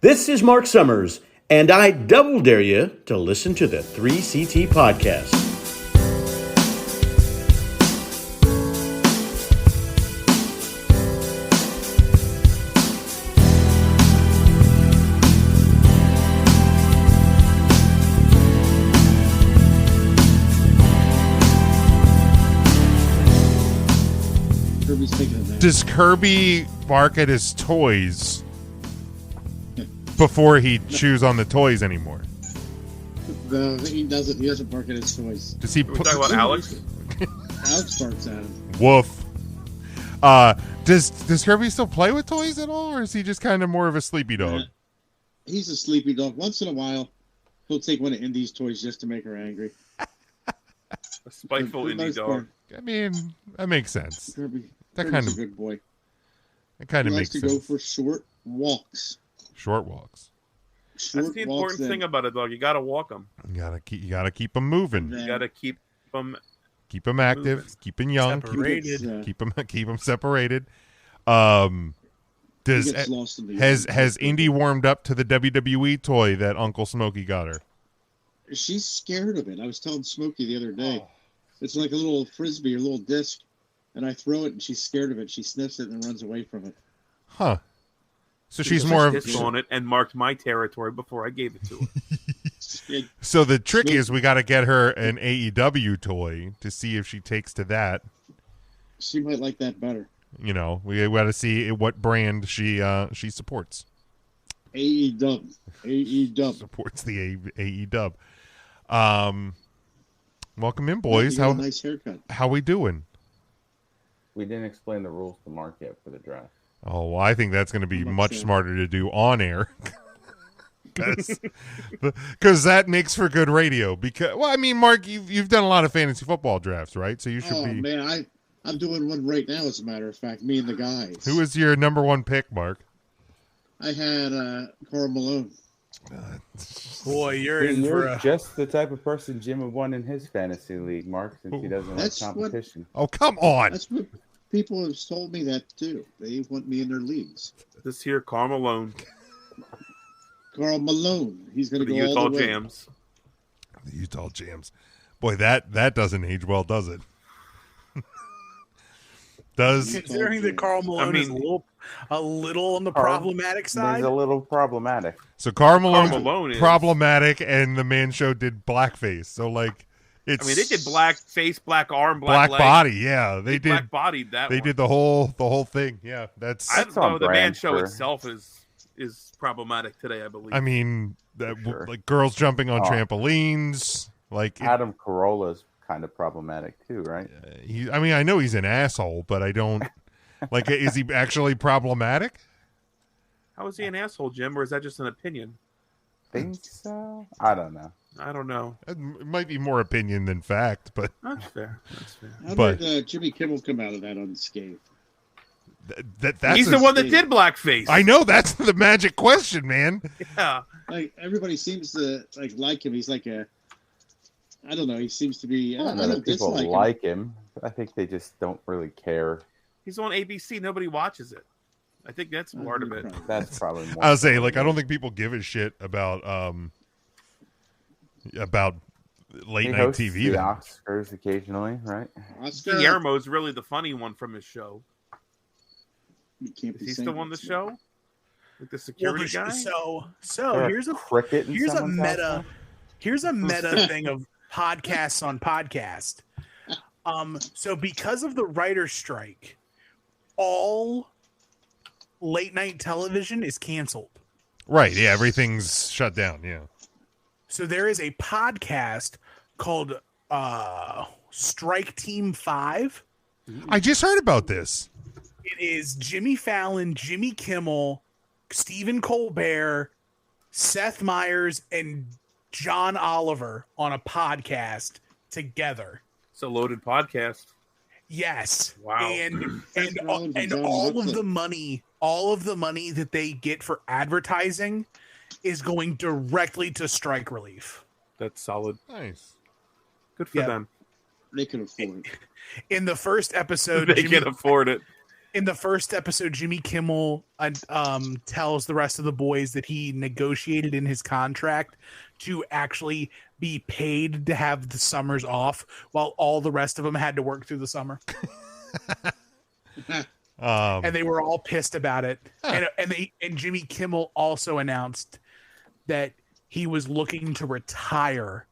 This is Mark Summers, and I double dare you to listen to the 3CT podcast. Does Kirby bark at his toys before he chews on the toys anymore? No, he doesn't. He doesn't bark at his toys. Does he? Are we talking about Alex? Alex barks at him. Woof. Does Kirby still play with toys at all, or is he just kind of more of a sleepy dog? He's a sleepy dog. Once in a while, he'll take one of Indy's toys just to make her angry. A spiteful indie dog. I mean, that makes sense. Kirby's a good boy. That kind of makes sense. He likes to go for short walks. Short walks. That's the important thing about a dog. You got to walk them. You gotta keep them moving. You got to keep them active, moving. keep them young, Separated. keep them separated. Has Indy warmed up to the WWE toy that Uncle Smokey got her? She's scared of it. I was telling Smokey the other day. It's like a little frisbee or a little disc, and I throw it, and she's scared of it. She sniffs it and runs away from it. Huh. So she's more of on it and marked my territory before I gave it to her. So the trick is we got to get her an AEW toy to see if she takes to that. She might like that better. You know, we got to see what brand she supports. AEW supports the AEW. Welcome in, boys. How nice haircut. How we doing? We didn't explain the rules to Mark yet for the draft. Oh, well, I think that's going to be much smarter to do on air, because that makes for good radio. Because, well, I mean, Mark, you've done a lot of fantasy football drafts, right? So you should be. Oh man, I'm doing one right now. As a matter of fact, me and the guys. Who was your number one pick, Mark? I had Carl Malone. Boy, you're just the type of person Jim would want in his fantasy league, Mark, since he doesn't like competition. Oh, come on. That's what people have told me that too. They want me in their leagues. This here, Carl Malone. Carl Malone. He's going to go Utah all the way. Jams. The Utah Jams. Boy, that doesn't age well, does it? Considering that Carl Malone is a little on the problematic side. He's a little problematic. So Carl Malone is problematic, and the Man Show did blackface. So like, they did black face, black arm, black leg. Body. Yeah, they did. Black bodied that. They did the whole thing. Yeah, that's. I don't know. The Man Show itself is problematic today, I believe. I mean, like girls jumping on trampolines. Like Adam Carolla's kind of problematic too, right? I know he's an asshole, but I don't like. Is he actually problematic? How is he an asshole, Jim, or is that just an opinion? Think so? I don't know. It might be more opinion than fact, but that's fair. How did Jimmy Kimmel come out of that unscathed? That's he's the one that did blackface. I know, that's the magic question, man. Yeah, like everybody seems to like him. He's like a. I don't know. He seems to be. I don't know that people like him. I think they just don't really care. He's on ABC. Nobody watches it. I think that's part of it. That's probably more. I was saying, like, I don't think people give a shit about late night TV. The Oscars occasionally, right? Guillermo's really the funny one from his show. Is he still on the show? Like the security guy? So here's a meta thing of podcasts on podcast. So because of the writer's strike, all late night television is canceled. Right. Yeah. Everything's shut down. Yeah. So there is a podcast called Strike Team 5. I just heard about this. It is Jimmy Fallon, Jimmy Kimmel, Stephen Colbert, Seth Meyers, and John Oliver on a podcast together. It's a loaded podcast. Yes. Wow. And all of the money that they get for advertising is going directly to strike relief. That's solid. Nice. Good for them. They can afford it. In the first episode, they can afford it. In the first episode, Jimmy Kimmel tells the rest of the boys that he negotiated in his contract to actually be paid to have the summers off, while all the rest of them had to work through the summer. And they were all pissed about it. And Jimmy Kimmel also announced that he was looking to retire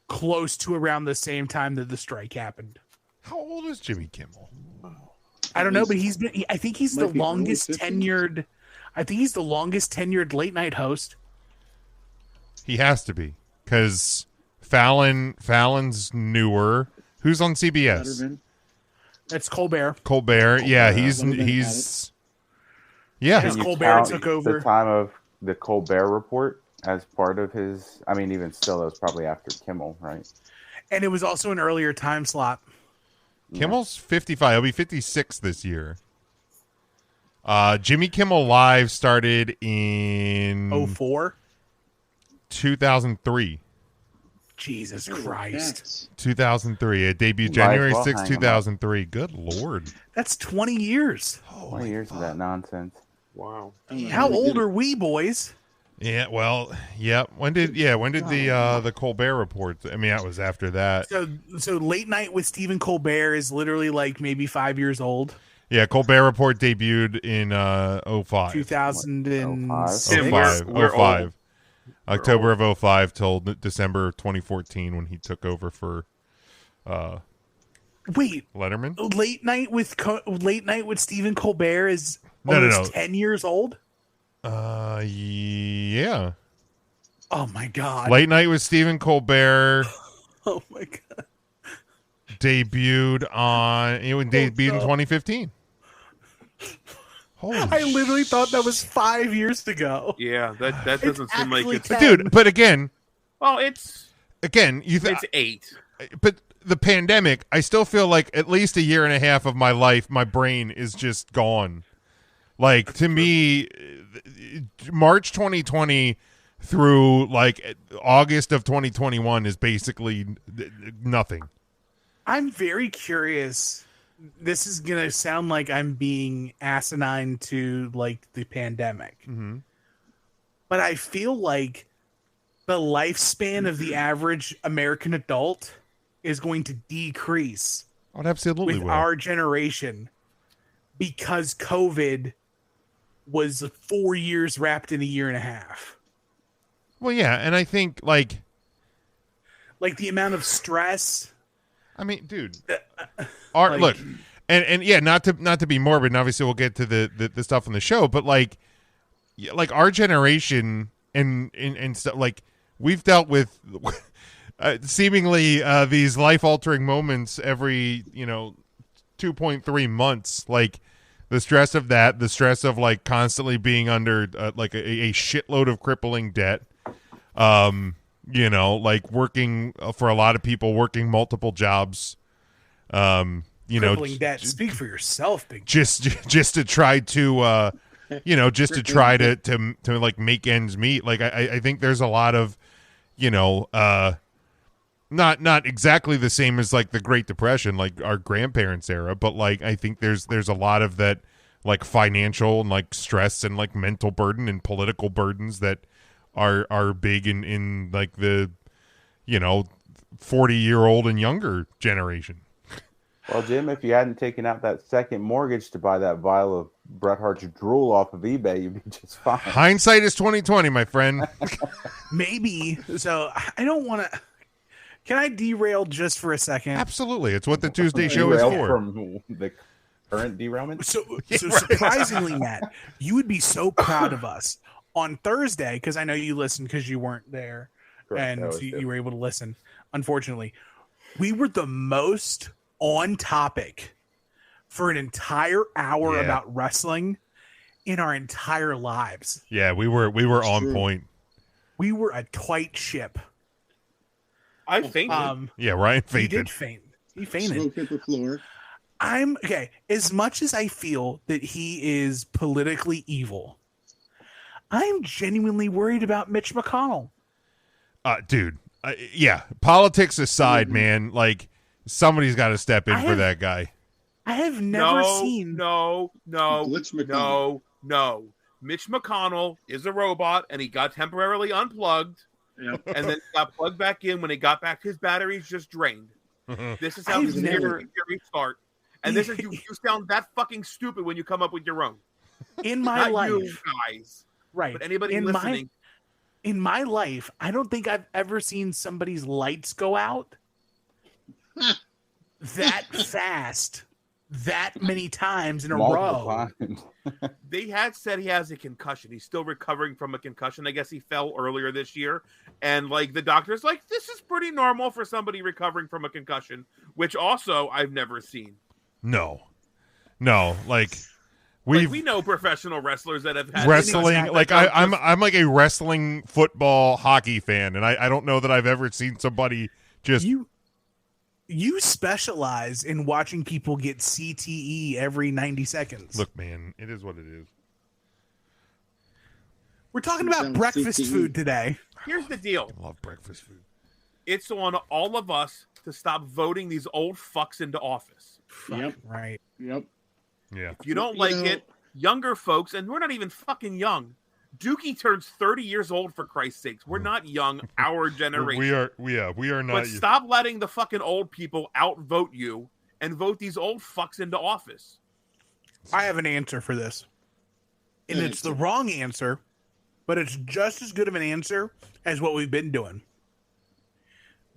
close to around the same time that the strike happened. How old is Jimmy Kimmel? I don't know, but I think he's the Might be longest early 50s? tenured. I think he's the longest tenured late night host. He has to be, because Fallon's newer. Who's on CBS? Letterman. That's Colbert. Colbert. Yeah, Letterman he's. Yeah, Because Can you Colbert count took over. the time of the Colbert Report as part of his. I mean, even still, that was probably after Kimmel, right? And it was also an earlier time slot. Kimmel's 55. He'll be 56 this year. Jimmy Kimmel Live started in 04? 2003. Jesus Christ. 2003. It debuted Might January as well 6, hang 'em up. 2003. Good Lord. That's 20 years. 20 years of that nonsense. Wow. I don't know How they old did it. are we, boys? Yeah, well, yeah. When did the Colbert Report? I mean, that was after that. So Late Night with Stephen Colbert is literally like maybe 5 years old. Yeah, Colbert Report debuted in 05. 2006. Tim, 05. we're 05. old. October of 05 till December of 2014 when he took over for Wait, Letterman. Late Night with Stephen Colbert is No. almost 10 years old? Yeah. Oh my god. Late Night with Stephen Colbert Oh my god. debuted in 2015. Holy I literally thought that was 5 years ago. Yeah, that doesn't seem like actually it's. 10. dude, but again, Well, it's 8. but the pandemic, I still feel like at least a year and a half of my life, my brain is just gone. Like, to me, March 2020 through like August of 2021 is basically nothing. I'm very curious. This is going to sound like I'm being asinine to like the pandemic. Mm-hmm. But I feel like the lifespan of the average American adult is going to decrease Oh, it absolutely with will. our generation because COVID was 4 years wrapped in a year and a half. Well, yeah, and I think like The amount of stress. I mean, dude, Like- look, and yeah, not to be morbid, and obviously we'll get to the stuff on the show, but like our generation and stuff, like we've dealt with seemingly these life altering moments every 2.3 months, like the stress of that, the stress of like constantly being under like a shitload of crippling debt. Like working for a lot of people, working multiple jobs, Crippling debt. Speak for yourself, big. just to try to, just to try to like make ends meet. Like I think there's a lot of, not exactly the same as like the Great Depression, like our grandparents' era, but like I think there's a lot of that, like financial and like stress and like mental burden and political burdens that are big in like the 40-year-old and younger generation. Well, Jim, if you hadn't taken out that second mortgage to buy that vial of Bret Hart's drool off of eBay, you'd be just fine. Hindsight is 2020, my friend. Maybe. So I don't want to. Can I derail just for a second? Absolutely, it's what the Tuesday show is Derail for. from the current derailment. So surprisingly, Matt, you would be so proud of us on Thursday because I know you listened because you weren't there, Correct, and that was you good. were able to listen. Unfortunately, we were the most on topic for an entire hour Yeah. about wrestling in our entire lives. Yeah, we were on true. point. We were a tight ship. I fainted. Yeah, Ryan He did fainted. faint. He fainted. Smoke hit the floor. I'm okay. As much as I feel that he is politically evil, I'm genuinely worried about Mitch McConnell. Dude, yeah. Politics aside, man, like somebody's got to step in I for have- that guy. I have never seen. Glitch McConnell. No. Mitch McConnell is a robot, and he got temporarily unplugged, Yep. and then got plugged back in. When he got back, his batteries just drained. This is how conspiracy theories start. And this is you sound that fucking stupid when you come up with your own. In my Not life, you guys, right? But anybody listening. In my life, I don't think I've ever seen somebody's lights go out that fast, that many times in a row. They had said he has a concussion. He's still recovering from a concussion. I guess he fell earlier this year. And like the doctor's like, this is pretty normal for somebody recovering from a concussion, which also I've never seen. No, like we know professional wrestlers that have had wrestling. Like I'm like a wrestling, football, hockey fan, and I don't know that I've ever seen somebody just You specialize in watching people get CTE every 90 seconds. Look, man, it is what it is. We're talking about breakfast food today. Here's the deal. I love breakfast food. It's on all of us to stop voting these old fucks into office. Yep. Right. Yep. Yeah. If you don't like it, younger folks, and we're not even fucking young. Dookie turns 30 years old, for Christ's sakes. We're not young, our generation. We are not. But stop letting the fucking old people outvote you and vote these old fucks into office. I have an answer for this. And it's the wrong answer, but it's just as good of an answer as what we've been doing.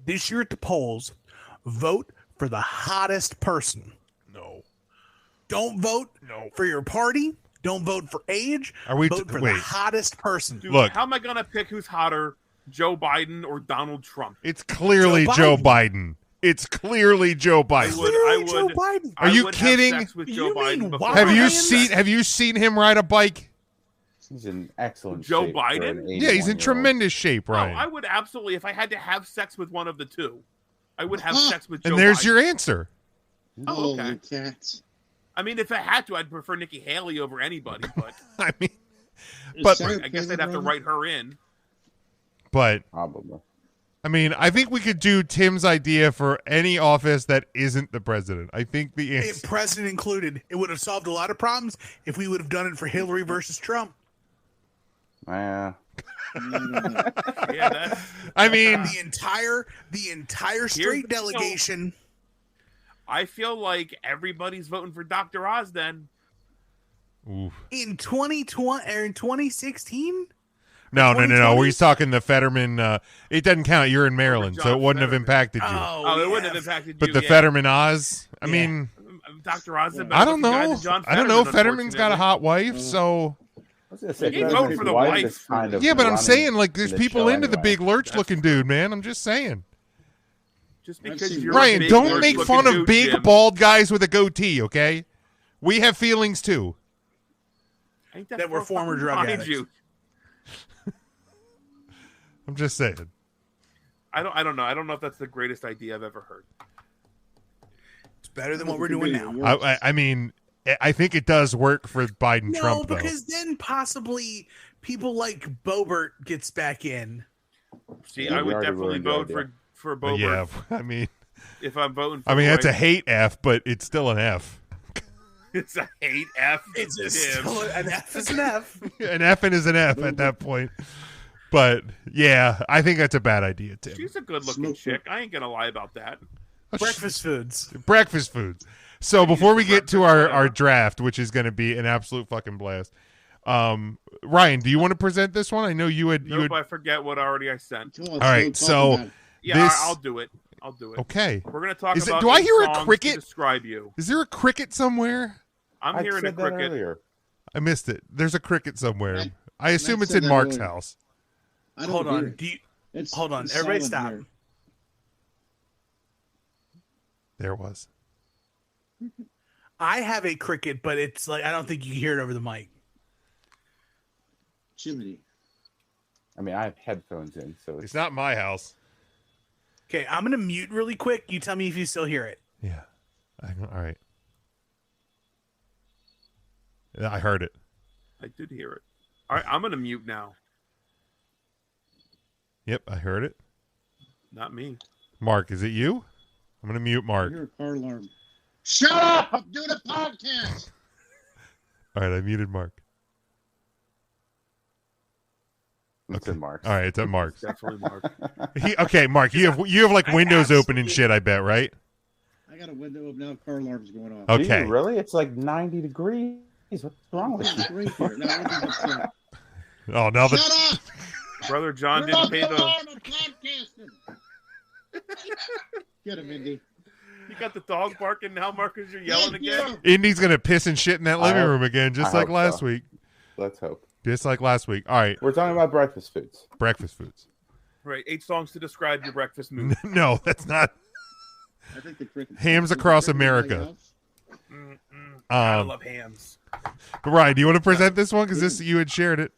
This year at the polls, vote for the hottest person. No. Don't vote for your party. Don't vote for age. Vote for the hottest person. Dude, look, how am I going to pick who's hotter, Joe Biden or Donald Trump? It's clearly Joe Biden. It's clearly Joe Biden. Joe Biden. Are you kidding? Have you seen him ride a bike? He's in excellent Joe shape. Biden? Yeah, he's in tremendous shape, Ryan. Oh, I would absolutely, if I had to have sex with one of the two, I would have sex with Joe Biden. And there's your answer. Oh, okay. Cats. I mean, if I had to, I'd prefer Nikki Haley over anybody. But I mean, but I guess I'd have to write her in. But probably. I mean, I think we could do Tim's idea for any office that isn't the president. I think the answer, president included, it would have solved a lot of problems if we would have done it for Hillary versus Trump. Yeah. Yeah, I mean, the entire straight delegation. I feel like everybody's voting for Dr. Oz then. Oof. In 2020 or in 2016? No. He's talking the Fetterman. It doesn't count. You're in Maryland, so it wouldn't have impacted you. It wouldn't have impacted you. But the Fetterman Oz, I mean, Dr. Oz. I don't know. I don't know. Fetterman's got a hot wife, so. I was gonna say, he voted for the wife. Yeah, but I'm saying, like, there's people into the big lurch-looking dude, man. I'm just saying. Just because you're Ryan, don't make fun of big bald guys with a goatee, okay? We have feelings too. That were former drug addicts. I'm just saying. I don't know. I don't know if that's the greatest idea I've ever heard. It's better than what we're doing now. I mean, I think it does work for Biden Trump, though. No, because then possibly people like Boebert gets back in. See, I would definitely vote for Boebert. Yeah, I mean, if I'm voting for that's a hate F, but it's still an F. It's a hate F. It's still an F is an F. An F is an F at that point. But yeah, I think that's a bad idea, Tim. She's a good-looking chick. I ain't gonna lie about that. Breakfast foods. So before we get to our draft, which is going to be an absolute fucking blast, Ryan, do you want to present this one? I know you had. Nope, I forget what already I sent. All right, so I'll do it. Okay. We're gonna talk about. Do I hear a cricket? Describe you. Is there a cricket somewhere? I'm hearing a cricket. Earlier. I missed it. There's a cricket somewhere. I assume it's in Mark's house. Hold on. Hold on. Everybody stop. Here. There it was. I have a cricket, but it's like I don't think you can hear it over the mic. Jiminy. I mean, I have headphones in, so it's not my house. Okay, I'm gonna mute really quick. You tell me if you still hear it. Yeah. All right. I heard it. I did hear it. All right, I'm gonna mute now. Yep, I heard it. Not me. Mark, is it you? I'm gonna mute Mark. I hear a car alarm. Shut up! I'm doing a podcast. All right, I muted Mark. It's in Mark's. All right, it's at Mark's. Definitely Mark. Okay, Mark, you have like I windows open and absolutely- shit, I bet, right? I got a window up now. Car alarm's going off. Do Okay. you really? It's like 90 degrees. What's wrong with you? It's right here. Now, everything's upset. Oh, now Shut that up! Brother John You're didn't not pay the the. alarm, I'm podcasting. Get him, Indy. You got the dog barking now, Marcus. You're yelling Thank again. you. Indy's gonna piss and shit in that I living hope- room again, just I like hope last so. week. Let's hope. Just like last week. All right, We're talking about breakfast foods. breakfast foods. Right, 8 songs to describe your breakfast mood. No, that's not. I think the cricket. Hams across Cricket in my America. house. I Um, love hams. Ryan, do you want to present this one? Because this you had shared it.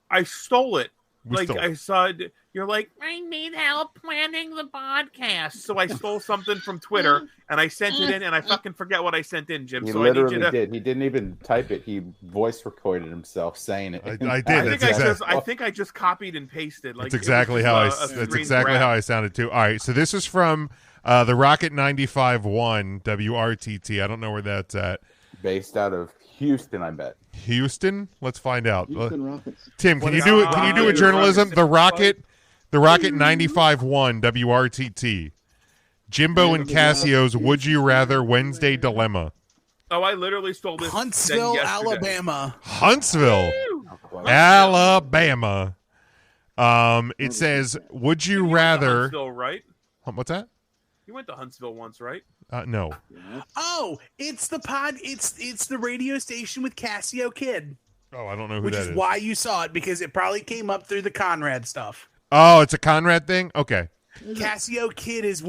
I stole it. We Like stole it. I saw it. You're like, I need help planning the podcast. So I stole something from Twitter and I sent it in, and I fucking forget what I sent in, Jim. He So I need you literally to. did. He didn't even type it. He voice recorded himself saying it. I did. I That's think I think I just copied and pasted. Like That's exactly how that's exactly how I sounded too. All right, so this is from the Rocket 95.1 WRTT. I don't know where that's at. Based out of Houston, I bet. Houston. Let's find out. Houston Rockets. Tim, can What you is do it? that? Can you do a Rocket journalism? Rocket The Rocket 95.1 WRTT. Jimbo and Cassio's Would You Rather Wednesday Dilemma. Oh, I literally stole this. Huntsville, then yesterday. Alabama. Huntsville, Alabama. It says, "Would you went to rather?" Huntsville, right? What's that? You went to Huntsville once, right? No. Yeah. Oh, it's the pod. It's the radio station with Cassio Kid, Oh, I don't know who which that is is. why you saw it, because it probably came up through the Conrad stuff. Oh, it's a Conrad thing. Okay. Cassio Kid is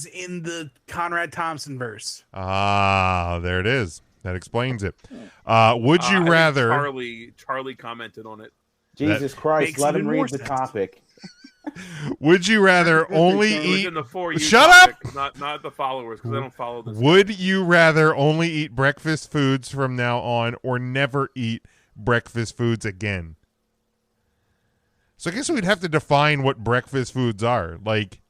in the Conrad Thompson verse. Ah, there it is. That explains it. Would I you think rather? Charlie commented on it. Jesus Christ, makes let him even more read the sense. topic. Would you rather only It was eat? in the For You Shut topic, not the followers, because I don't follow this. Would you rather only eat breakfast foods from now on, or never eat breakfast foods again? So I guess we'd have to define what breakfast foods are. Like,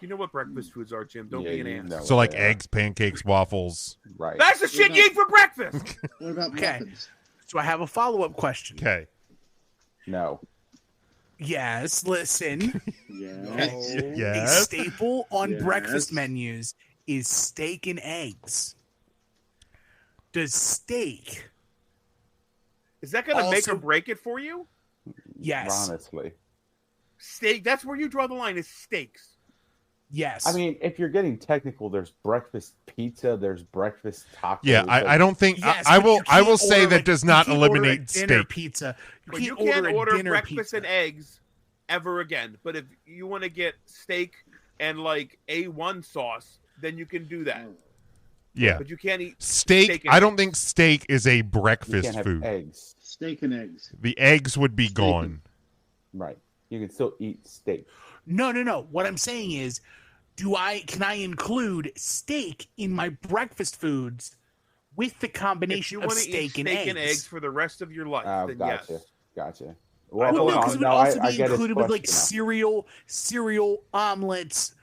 You know what breakfast foods are, Jim? Don't Yeah, be an you ass. know. so like they are. eggs, pancakes, waffles. Right. That's the shit you eat for breakfast. What about Okay. muffins? So I have a follow-up question. Okay. No. Yes, listen. Yeah. A Yes. staple on Yes. breakfast menus is steak and eggs. Does steak? Is that going to make or Also- break it for you? Yes. Honestly. Steak. That's where you draw the line. Is steaks. Yes. I mean, if you're getting technical, there's breakfast pizza, there's breakfast tacos. Yeah, I don't think yes, I but will. you I will can't say order, that like, does you not can't order a eliminate dinner steak. pizza. But you can't can't order dinner breakfast pizza. and eggs ever again. But if you want to get steak and like A1 sauce, then you can do that. Yeah, But you can't eat steak. and I don't eggs. think steak is a You breakfast can't have food. eggs. Steak and eggs. The eggs would be Steak gone. Right. You can still eat steak. No. What I'm saying is, can I include steak in my breakfast foods with the If combination you of want to eat steak steak and and eggs? eggs for the rest of your life, Oh, then gotcha. yes. Gotcha. Well, Well, no, no, because it would no, also I be get his included with like question cereal, omelets,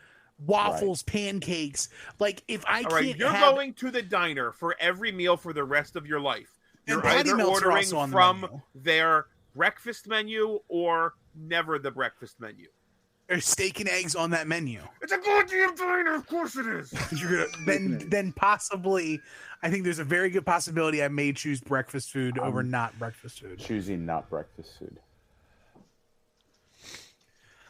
waffles, pancakes. Like if I All right, can't you're have, going to the diner for every meal for the rest of your life. And You're patty either melts are ordering also on the from menu. their breakfast menu or never the breakfast menu. there's steak and eggs on that menu. It's a goddamn diner, of course it is. You're gonna, then possibly, I think there's a very good possibility I may choose breakfast food over not breakfast food. Choosing not breakfast food.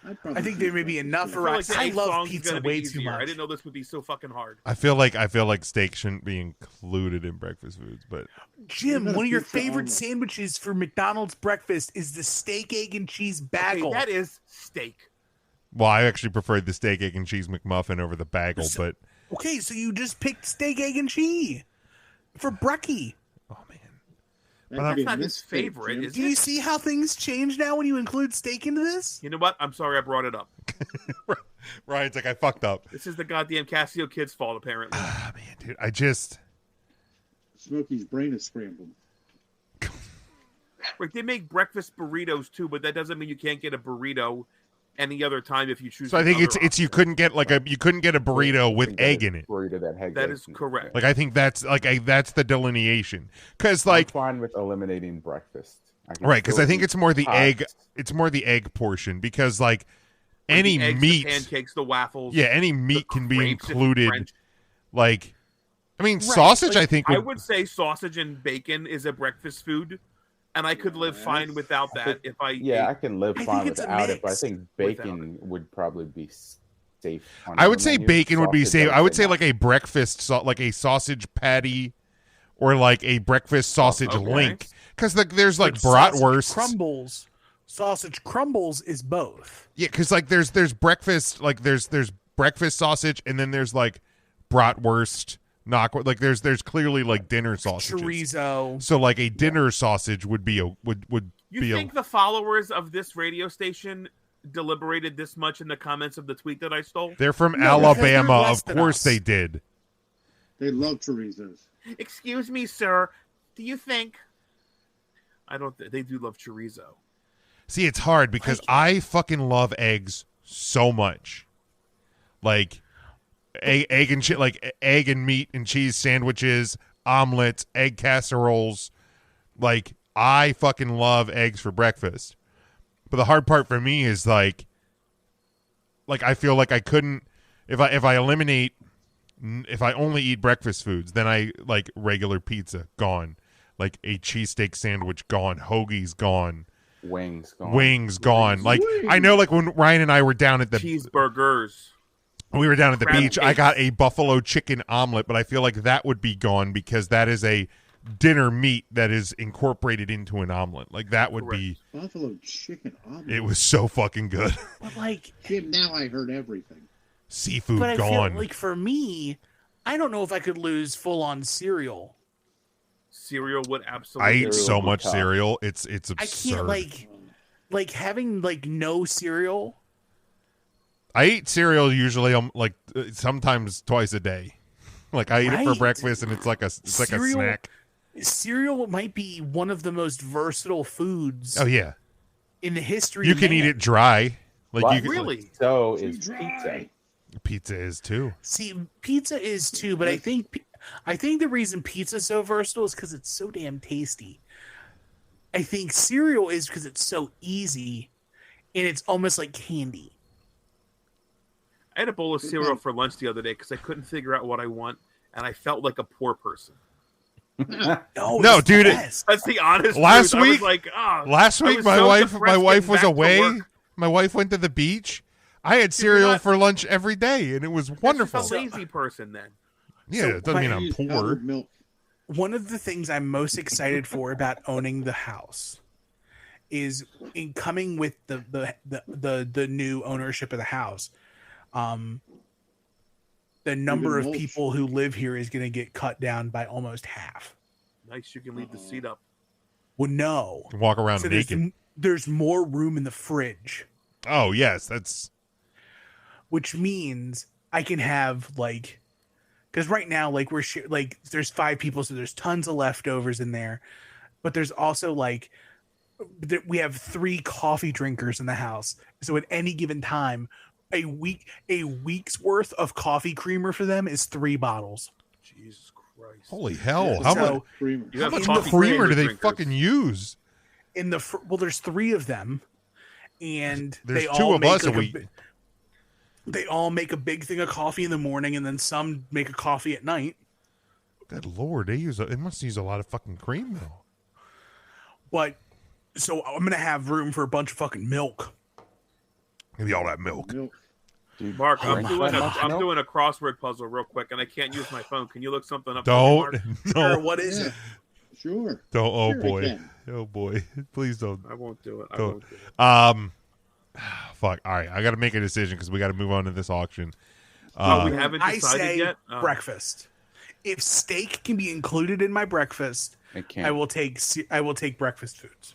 I think there may be enough I feel like variety. the I eight love songs is pizza gonna be way too easier. I much. didn't know this would be so fucking hard. I feel like steak shouldn't be included in breakfast foods, but Jim, What about one of your pizza favorite omelet? sandwiches for McDonald's breakfast is the steak, egg, and cheese Okay, bagel. that is steak. well, I actually preferred the steak, egg, and cheese McMuffin over the bagel. But Okay, so you just picked steak, egg, and cheese for brekkie. oh man, That could be That's a not his misfit, favorite, Jim. is Do you see how things change now when you include steak into this? You know what? I'm sorry I brought it up. Ryan's like I fucked up. This is the goddamn Casio kid's fault, apparently. Ah man, dude, I just Smokey's brain is scrambled. Like, they make breakfast burritos too, but that doesn't mean you can't get a burrito any other time if you choose. So I think the it's other you couldn't get a burrito with egg in it. Burrito that had That eggs is in it. correct. Like I think that's the delineation. Because I'm fine with eliminating breakfast. Right, because I think it's more the egg. egg. It's more the egg portion because like Like any the eggs, meat, the pancakes, the waffles. yeah, any meat can be crepes, if it's included. French. Like, I mean, Right, sausage. Like, I think I would say sausage and bacon is a breakfast food, and I could live fine without that if I. Yeah, ate. I can live I fine think it's a without it, but I mix think bacon would probably be safe. On I would the say menu. bacon would be Sausage, safe. I would say not. like a breakfast, like a sausage patty, or like a breakfast sausage Okay. link. Because there's like sausage bratwursts. crumbles. Sausage crumbles is both. Yeah, because like there's breakfast, like there's breakfast sausage, and then there's like bratwurst, like there's clearly like dinner sausages. Chorizo. So like a dinner sausage would be would You be think the followers of this radio station deliberated this much in the comments of the tweet that I stole? they're from No, because Alabama, they're less of than course us. they did. They love chorizos. Excuse me, sir. Do you think? I don't. They do love chorizo. See, it's hard because I fucking love eggs so much. Like egg and shit, like egg and meat and cheese sandwiches, omelets, egg casseroles. Like I fucking love eggs for breakfast. But the hard part for me is like I feel like I couldn't if I eliminate if I only eat breakfast foods, then I like regular pizza gone, like a cheesesteak sandwich gone, hoagies gone. Wings gone. Like I know, like when Ryan and I were down at the Cheeseburgers. we were down at the Crab beach, I cakes. got a buffalo chicken omelet, but I feel like that would be gone because that is a dinner meat that is incorporated into an omelet. Like that would be. Buffalo chicken omelet. It was so fucking good. But like, Jim, now I heard everything. Seafood but I gone. feel like for me, I don't know if I could lose full on cereal. Cereal would I absolutely. eat Cereal so would be much tough. cereal. It's I absurd. can't like having like no cereal. I eat cereal usually like sometimes twice a day. Like I eat it for Right. breakfast and it's like a Cereal- snack. Cereal might be one of the most versatile foods Oh yeah. in the history. You of can eat man. it dry. Like But you can, Really? So is pizza. pizza is too. See, pizza is too, but I think the reason pizza is so versatile is because it's so damn tasty. I think cereal is because it's so easy, and it's almost like candy. I had a bowl of cereal for lunch the other day because I couldn't figure out what I want, and I felt like a poor person. No, it's dude, the it- best. That's the honest Last truth. I was week- like, Last I week was my so wife depressed was getting back to away. work. My wife went to the beach. I had You're cereal not- for lunch every day and it was wonderful. That's just a lazy person then. Yeah, So it doesn't mean my- I'm Use poor. powdered milk. One of the things I'm most excited for about owning the house is in coming with the new ownership of the house. The number of mulch. people who live here is going to get cut down by almost half. Nice, you can leave the seat up. Well, no. Walk around So naked. there's more room in the fridge, Oh yes, that's which means I can have like, because right now like like there's 5 people, so there's tons of leftovers in there, but there's also like we have 3 coffee drinkers in the house, so at any given time, a week's worth of coffee creamer for them is 3 bottles. Jesus Christ. holy hell. Yeah, How so- much Creamer. You have in the coffee creamer do they drinkers. fucking use? In the well, there's 3 of them, and There's they 2 all of make us like a week. they all make a big thing of coffee in the morning, and then some make a coffee at night. Good lord, they must use a lot of fucking cream though. But so I'm gonna have room for a bunch of fucking milk. Maybe all that milk. Milk. Dude, Mark, drink I'm that much milk? doing a crossword puzzle real quick, and I can't use my phone. Can you look something up? Don't For me, Mark? Or no. what is Yeah. it? Sure. Don't oh Sure I boy. can. Oh boy. Please don't. I won't do it. I Don't. won't do it. Fuck. All right, I got to make a decision because we got to move on to this auction. Oh, we haven't I decided say yet. Oh. breakfast. If steak can be included in my breakfast, It can't. I will take breakfast foods.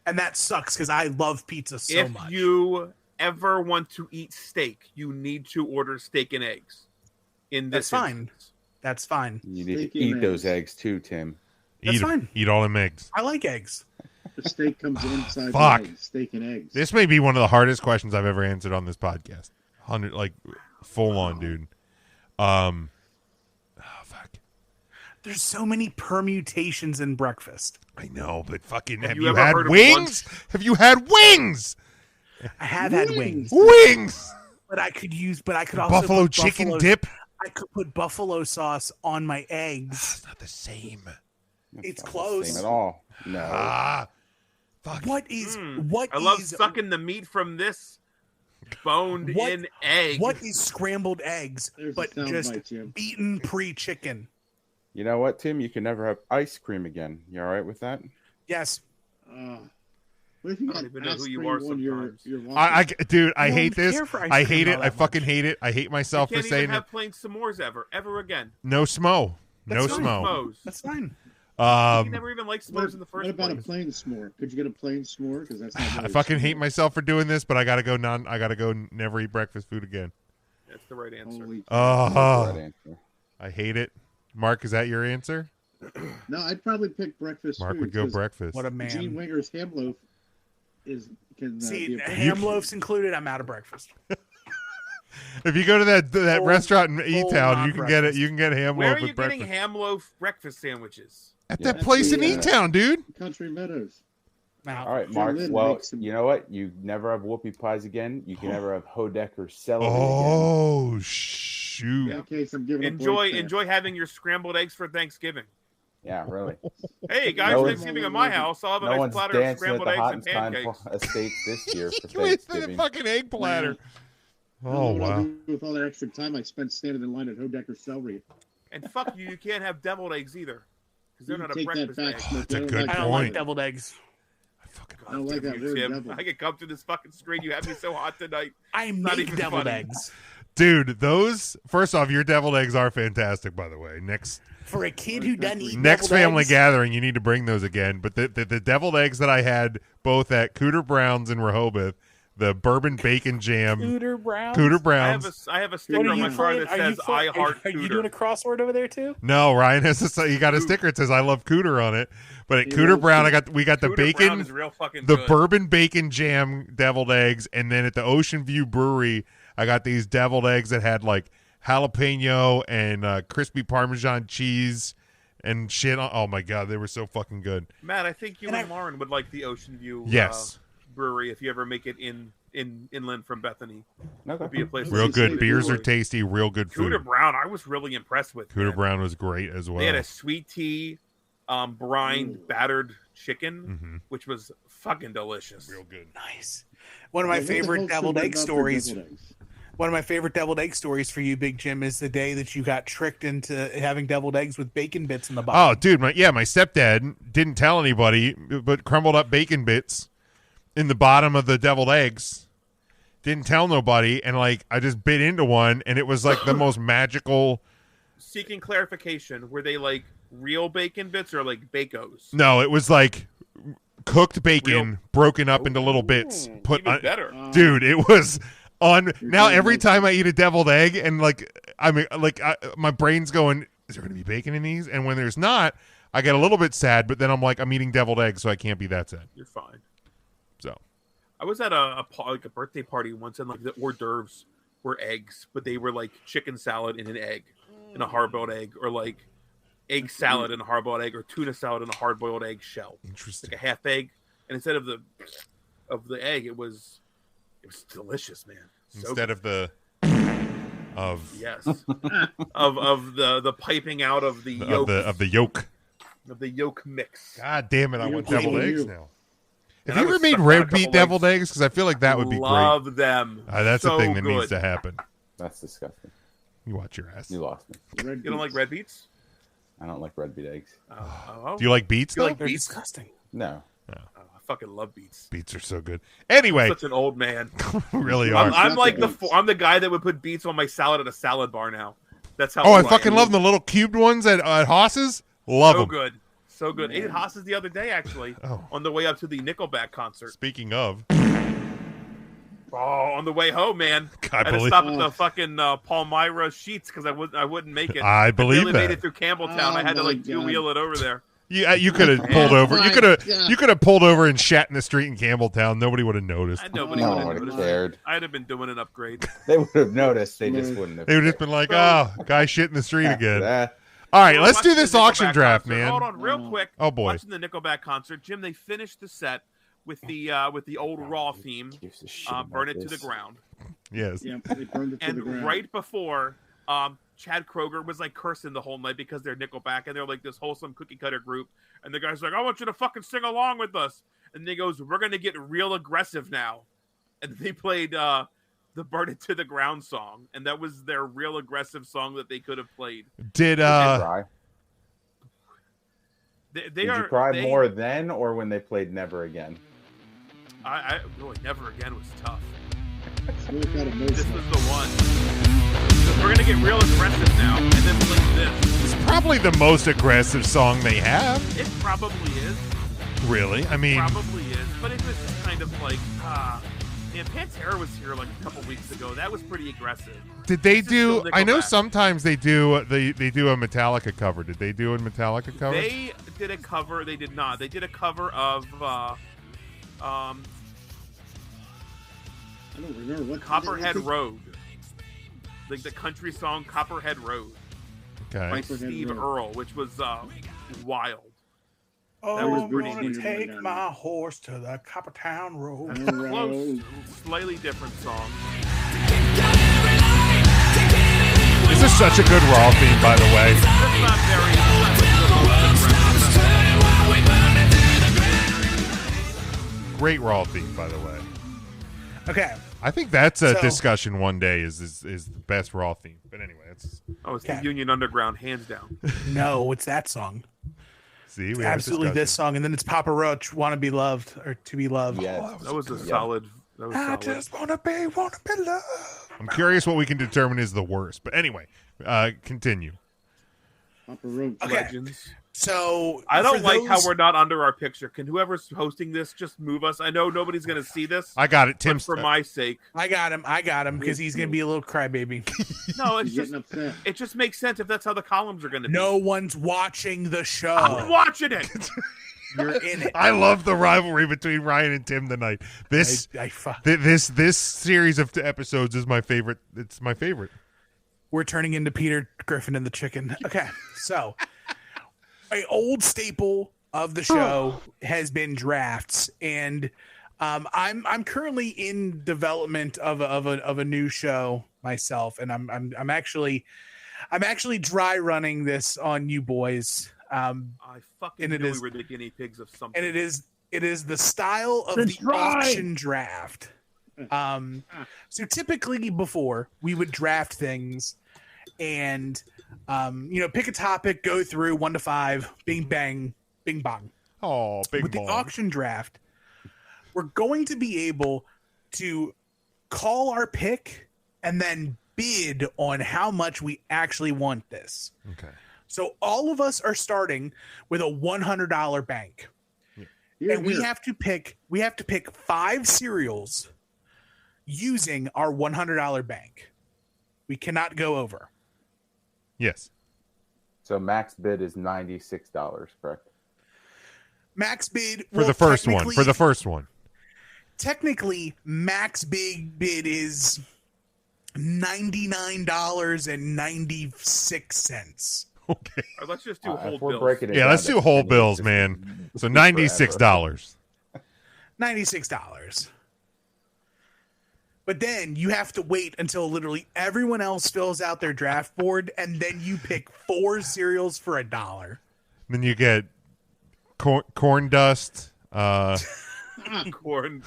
And that sucks because I love pizza so If much. you ever want to eat steak, you need to order steak and eggs. In this That's fine. instance. That's fine. You need Steak to eat and those eggs. eggs too, Tim. That's Eat 'em. fine. Eat all them eggs. I like eggs. The steak comes inside Fuck. the eggs. Steak and eggs. This may be one of the hardest questions I've ever answered on this podcast. Full on, dude. Fuck. There's so many permutations in breakfast. I know, but fucking, have you you ever had heard of wings? Have you had wings? I have had wings, Wings. but I could also Buffalo put chicken dip. I could put buffalo sauce on my eggs. It's not the same. It's Not the close. same at all. No. Fuck. What is I love sucking the meat from this boned in egg. What is scrambled eggs, There's but a sound just bite, Jim. beaten pre-chicken? You know what, Tim? You can never have ice cream again. You all right with that? Yes. What if you I got don't even know ice who you cream are on your sometimes. Dude, I I don't hate this. care for ice I cream hate it. all I that fucking much. hate it. I hate You myself for can't saying even it. have plain s'mores ever again. No smo. No That's fine. smo. S'mores. That's fine. You never even liked s'mores in the first What about place. a plain s'more? Could you get a plain s'more? Because that's not I really fucking s'more. hate myself for doing this, but I gotta go. Never eat breakfast food again. That's the right answer. Holy That's the Oh, right answer. I hate it. Mark, is that your answer? No, I'd probably pick breakfast Mark food. would go 'cause breakfast. What a Gene man. Winger's ham loaf can See, be a ham loaves included. I'm out of breakfast. If you go to that Full- restaurant in full E-Town, you can get it. non-breakfast. You can get ham Where loaf are you with getting breakfast ham loaf breakfast sandwiches? at Yeah. that place in That's the, E-Town, dude. Country Meadows. Now, All right, John Mark. Lynn Well, makes some- you know what? You never have whoopie pies again. You can never have Hodecker celery again. Oh shoot! In case I'm giving Enjoy having your scrambled eggs for Thanksgiving. Yeah, really. Hey guys, No one's- Thanksgiving at my house. I'll have a No nice one's platter of dancing at scrambled the eggs and Hottenstein pancakes. Estates this year for You ate the Thanksgiving. fucking egg platter. I don't know Oh what I'll wow! do with all that extra time I spent standing in line at Hodecker Celery. And fuck you, you can't have deviled eggs either. Because they're You not a take that breakfast back, egg. Smokey. That's a I don't good like I don't that like point. deviled eggs. I fucking I don't like that You, word, Tim. devil. I could come to this fucking screen. You have me so hot tonight. I Not make even deviled funny. eggs. Dude, those first off, your deviled eggs are fantastic. By the way, next For a kid who doesn't eat next deviled family eggs, gathering, you need to bring those again. But the deviled eggs that I had both at Cooter Brown's in Rehoboth, the bourbon bacon jam, Cooter Brown. Cooter I Brown's. have a What sticker are on you my car playing? that says "I heart Are you doing a Cooter." crossword over there too? No, Ryan has he got a sticker. It says "I love Cooter" on it. But at He Cooter loves Brown, Cooter. we got the Cooter Brown bacon, is real fucking the good. bourbon bacon jam deviled eggs, and then at the Ocean View Brewery, I got these deviled eggs that had like jalapeno and crispy Parmesan cheese and shit. Oh my god, they were so fucking good. Matt, I think you And and Lauren would like the Ocean View Yes. brewery if you ever make it inland from Bethany. Okay. It'd be a place. Real What's good his beers are brewery? tasty. Real good food. Cooter Brown, I was really impressed with. Cooter man. Brown was great as well. They had a sweet tea, brined, Ooh. battered chicken, Mhm. which was fucking delicious. Real good. Nice. One of my Yeah, what the favorite hell's so deviled good egg about their stories. deviled eggs? One of my favorite deviled egg stories for you, Big Jim, is the day that you got tricked into having deviled eggs with bacon bits in the bottom. Oh, dude, my stepdad didn't tell anybody, but crumbled up bacon bits in the bottom of the deviled eggs. Didn't tell nobody, and like I just bit into one, and it was like the most magical. Seeking clarification, were they like real bacon bits or like Bacos? No, it was like cooked bacon broken up into little bits. Put Even on, better. dude. It was on. Now doing every like- time I eat a deviled egg, and like my brain's going, is there going to be bacon in these? And when there's not, I get a little bit sad. But then I'm like, I'm eating deviled eggs, so I can't be that sad. You're fine. So I was at a birthday party once, and like the hors d'oeuvres were eggs, but they were like chicken salad in an egg, and a hard-boiled egg, or like egg salad and a hard-boiled egg, or tuna salad and a hard-boiled egg shell, interesting. like a half egg. And instead of the egg, it was delicious, man. So Instead good. of yes, of the piping out of the yolk of the yolk. of the yolk mix. God damn it! I want You're deviled kidding eggs me. now. And Have I you ever was made sucked on a red beet couple deviled eggs. eggs? Because I feel like that would be great. Love them. That's so a thing that good. needs to happen. That's disgusting. You watch your ass. You lost me. Red You don't like beets. red beets? I don't like red beet eggs. Oh, Do you like beets You though? like They're beets? disgusting. No. I fucking love beets. Beets are so good. Anyway, Such an old man. really are. I'm like Beets. I'm the guy that would put beets on my salad at a salad bar now. That's how. Oh, I old fucking am. love the little cubed ones at Haas's. Love So them. good, so good. Ate at Haas's the other day actually. Oh. On the way up to the Nickelback concert. Speaking of, Oh, on the way home, man. I I had to believe- stop at the fucking Palmyra Sheets because I wouldn't make it. I believe barely that. made it through Campbelltown. Oh I had to my like two wheel it over there. You could have pulled over. You could have pulled over and shat in the street in Campbelltown. Nobody would have noticed. Nobody No would one have would have noticed. cared. I'd have been doing an upgrade. They would have noticed. They just wouldn't have. They would have just been like, "Oh, guy shit in the street After again." that, All right, We're let's do watching this the auction Nickelback draft, concert. man. Hold on, real quick. Oh boy. Watching the Nickelback concert, Jim. They finished the set with the old Raw theme, gives a shit "Burn about It to the this. Ground." Yes. Yeah, they burned it to the And ground. right before, Chad Kroger was like cursing the whole night because they're Nickelback and they're like this wholesome cookie cutter group. And the guy's like, "I want you to fucking sing along with us." And he goes, "We're gonna get real aggressive now." And they played the "Burn It to the Ground" song, and that was their real aggressive song that they could have played. Did Did you cry? They Did you cry more then or when they played Never Again? I really Never Again was tough. Really got This emotional. was the one. We're gonna get real aggressive now, and then play this. it's probably the most aggressive song they have. It probably is. Really? I mean, Probably is, but it was just kind of like, Pantera was here like a couple weeks ago. That was pretty aggressive. did they This is still do? I know Nickelback. sometimes they do. They do a Metallica cover. Did they do a Metallica cover? They did a cover. They did not. They did a cover of I don't remember what. Copperhead Road, like the country song "Copperhead Road" Okay. by Copperhead Steve Road. Earle, which was wild. Oh, That was I'm pretty gonna good. take my horse to the Coppertown Road. Close, slightly different song. This is such a good Raw theme, by the way. Just not very. Great Raw theme, by the way. Okay. I think that's a So- discussion one day. Is the best Raw theme? But anyway, it's Oh, it's Okay. the Union Underground, hands down. No, it's that song. see we have a Absolutely this discussion. song. And then it's Papa Roach, Wanna Be Loved or To Be Loved. Yes. That was a Yeah. solid. That was I solid. just wanna be loved. I'm curious what we can determine is the worst. But anyway, continue. Papa Roach. Okay. Legends. So I don't for like how those- we're not under our picture. Can whoever's hosting this just move us? I know nobody's going to see this. I got it, but Tim. for my sake, I got him because he's gonna be a little crybaby. no, it's He's just getting upset. it just makes sense if that's how the columns are going to be. No one's watching the show. I'm watching it. You're in it. I love the rivalry between Ryan and Tim tonight. This this series of episodes is my favorite. It's my favorite. We're turning into Peter Griffin and the Chicken. Okay, so a old staple of the show has been drafts, and I'm currently in development of a new show myself, and I'm actually dry running this on you boys. I fucking And it knew is- we were the guinea pigs of something. And it is the style of It's the dry. auction draft. So typically before we would draft things and pick a topic, go through 1 to 5, bing bang, bing bong. Oh, big With the ball. auction draft, we're going to be able to call our pick and then bid on how much we actually want this. Okay. So all of us are starting with a $100 bank. Here, And we here. have to pick 5 cereals using our $100 bank. We cannot go over. Yes. So max bid is $96, correct? Max bid For the first one. For the first one. technically max bid is $99.96. Okay. Or let's just do If hold we're bills. breaking it Yeah, down, let's do that's whole $96. bills, man. So $96. $96. But then you have to wait until literally everyone else fills out their draft board, and then you pick 4 cereals for $1. Then you get corn dust, Corn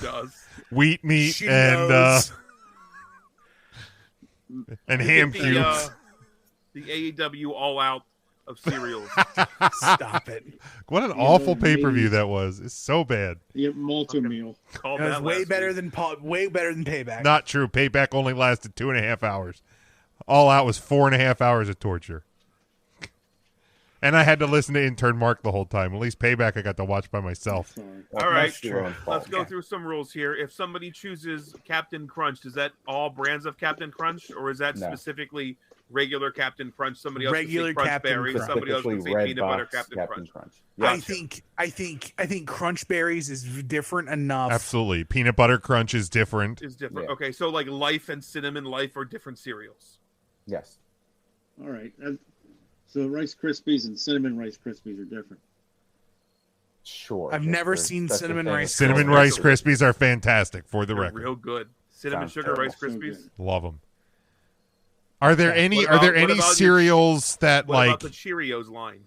does. wheat meat, Cheetos. and You ham get cubes. The AEW All Out of cereals. Stop it. What an Yeah, awful maybe. pay-per-view that was. It's so bad. You get multi-meal. Called It was that way last better week. than Payback. Not true. Payback only lasted 2.5 hours. All Out was 4.5 hours of torture. And I had to listen to intern Mark the whole time. At least Payback I got to watch by myself. Sorry. All right, That's your own fault. let's go through some rules here. If somebody chooses Captain Crunch, is that all brands of Captain Crunch, or is that No. specifically regular Captain Crunch. Somebody else Regular would say Crunch Captain Berry. Crunch. Somebody else would Specifically say red Peanut Butter box Captain Crunch. Gotcha. I think Crunch Berries is different enough. Absolutely. Peanut butter crunch is different. Is different. Yeah. Okay, so like Life and Cinnamon Life are different cereals. Yes. All right. So Rice Krispies and Cinnamon Rice Krispies are different. Sure. I've never seen Cinnamon Rice Cinnamon Krispies. Rice Krispies are fantastic for the They're record. real good. Cinnamon Sounds Sugar Rice terrible. So Krispies. good. Love them. Are there Okay. any What about- are there what any about your- cereals that What like about the Cheerios line?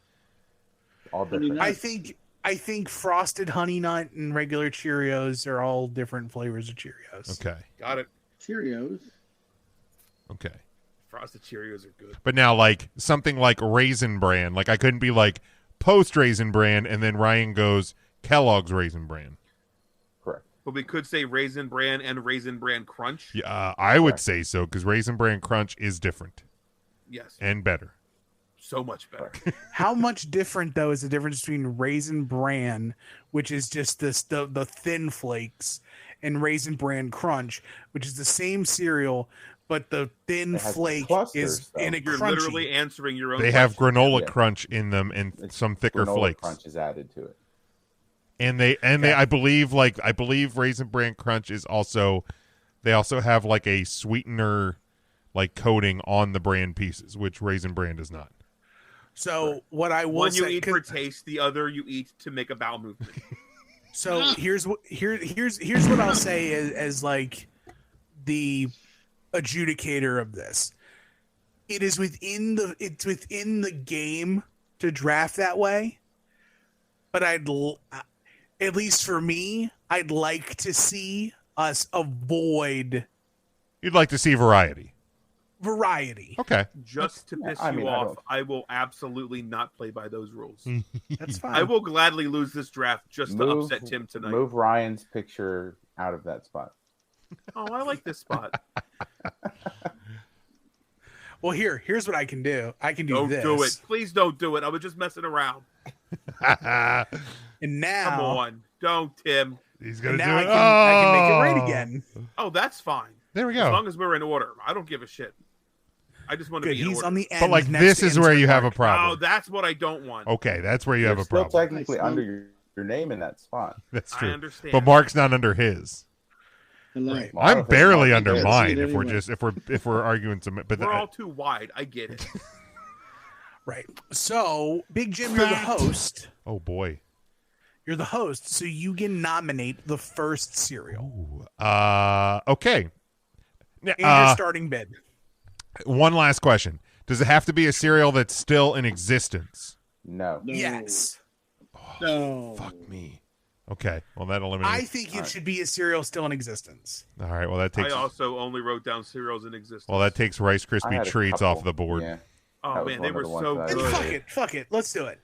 All different. Honey I think Frosted Honey Nut and regular Cheerios are all different flavors of Cheerios. Okay. Got it. Cheerios. Okay. Frosted Cheerios are good. But now like something like Raisin Bran, like I couldn't be like post Raisin Bran and then Ryan goes Kellogg's Raisin Bran. Correct. But we could say Raisin Bran and Raisin Bran Crunch. Yeah, I would say so because Raisin Bran Crunch is different Yes. and better. So much better. How much different though is the difference between Raisin Bran, which is just the thin flakes, and Raisin Bran Crunch, which is the same cereal, but the thin It has flake clusters, is though. in a You're crunchy. literally answering your own They have question. granola Yeah. crunch in them and It's some thicker granola flakes. crunch is added to it. And they I believe Raisin Bran Crunch is also they also have like a sweetener like coating on the bran pieces, which Raisin Bran does not. So what I will One you say, eat for taste, the other you eat to make a bowel movement. so here's what I'll say as like the adjudicator of this. It's within the game to draft that way, but at least for me, I'd like to see us avoid You'd like to see variety. variety. Okay. Just to piss I you mean, off, I will absolutely not play by those rules. That's fine. I will gladly lose this draft just to upset Tim tonight. Move Ryan's picture out of that spot. Oh, I like this spot. Well, here's what I can do. I can do Don't this. do it. Please don't do it. I was just messing around. And now, Come on. Don't, Tim. He's and gonna do now it. I can make it right Oh! again. Oh, that's fine. There we As go. long as we're in order. I don't give a shit. I just want to Good. be in He's order. on the end. But like next this to is where you have a insert Oh, problem. that's what I don't want. Okay, that's where you have You're a still problem. technically Nice, under your name in that spot. That's I true. understand. But Mark's not under his. Hello. Right. Well, I I'm don't think barely Mark under is. mine See it if we're anyway. just if we're arguing some but We're all too wide. I get it. Right. So, Big Jim, you're the host. oh boy. You're the host, so you can nominate the first cereal Okay. and your starting bid. One last question. Does it have to be a cereal that's still in existence? No. No. Yes. No. Fuck me. Okay. Well, that I eliminates. think it should be a cereal still in existence. All right. Well, that I takes. also only wrote down cereals in existence. Well, that takes Rice I Krispie had a treats couple. off the board. Yeah. oh that was man, one they of were the ones so that I And good. fuck it. Let's do it.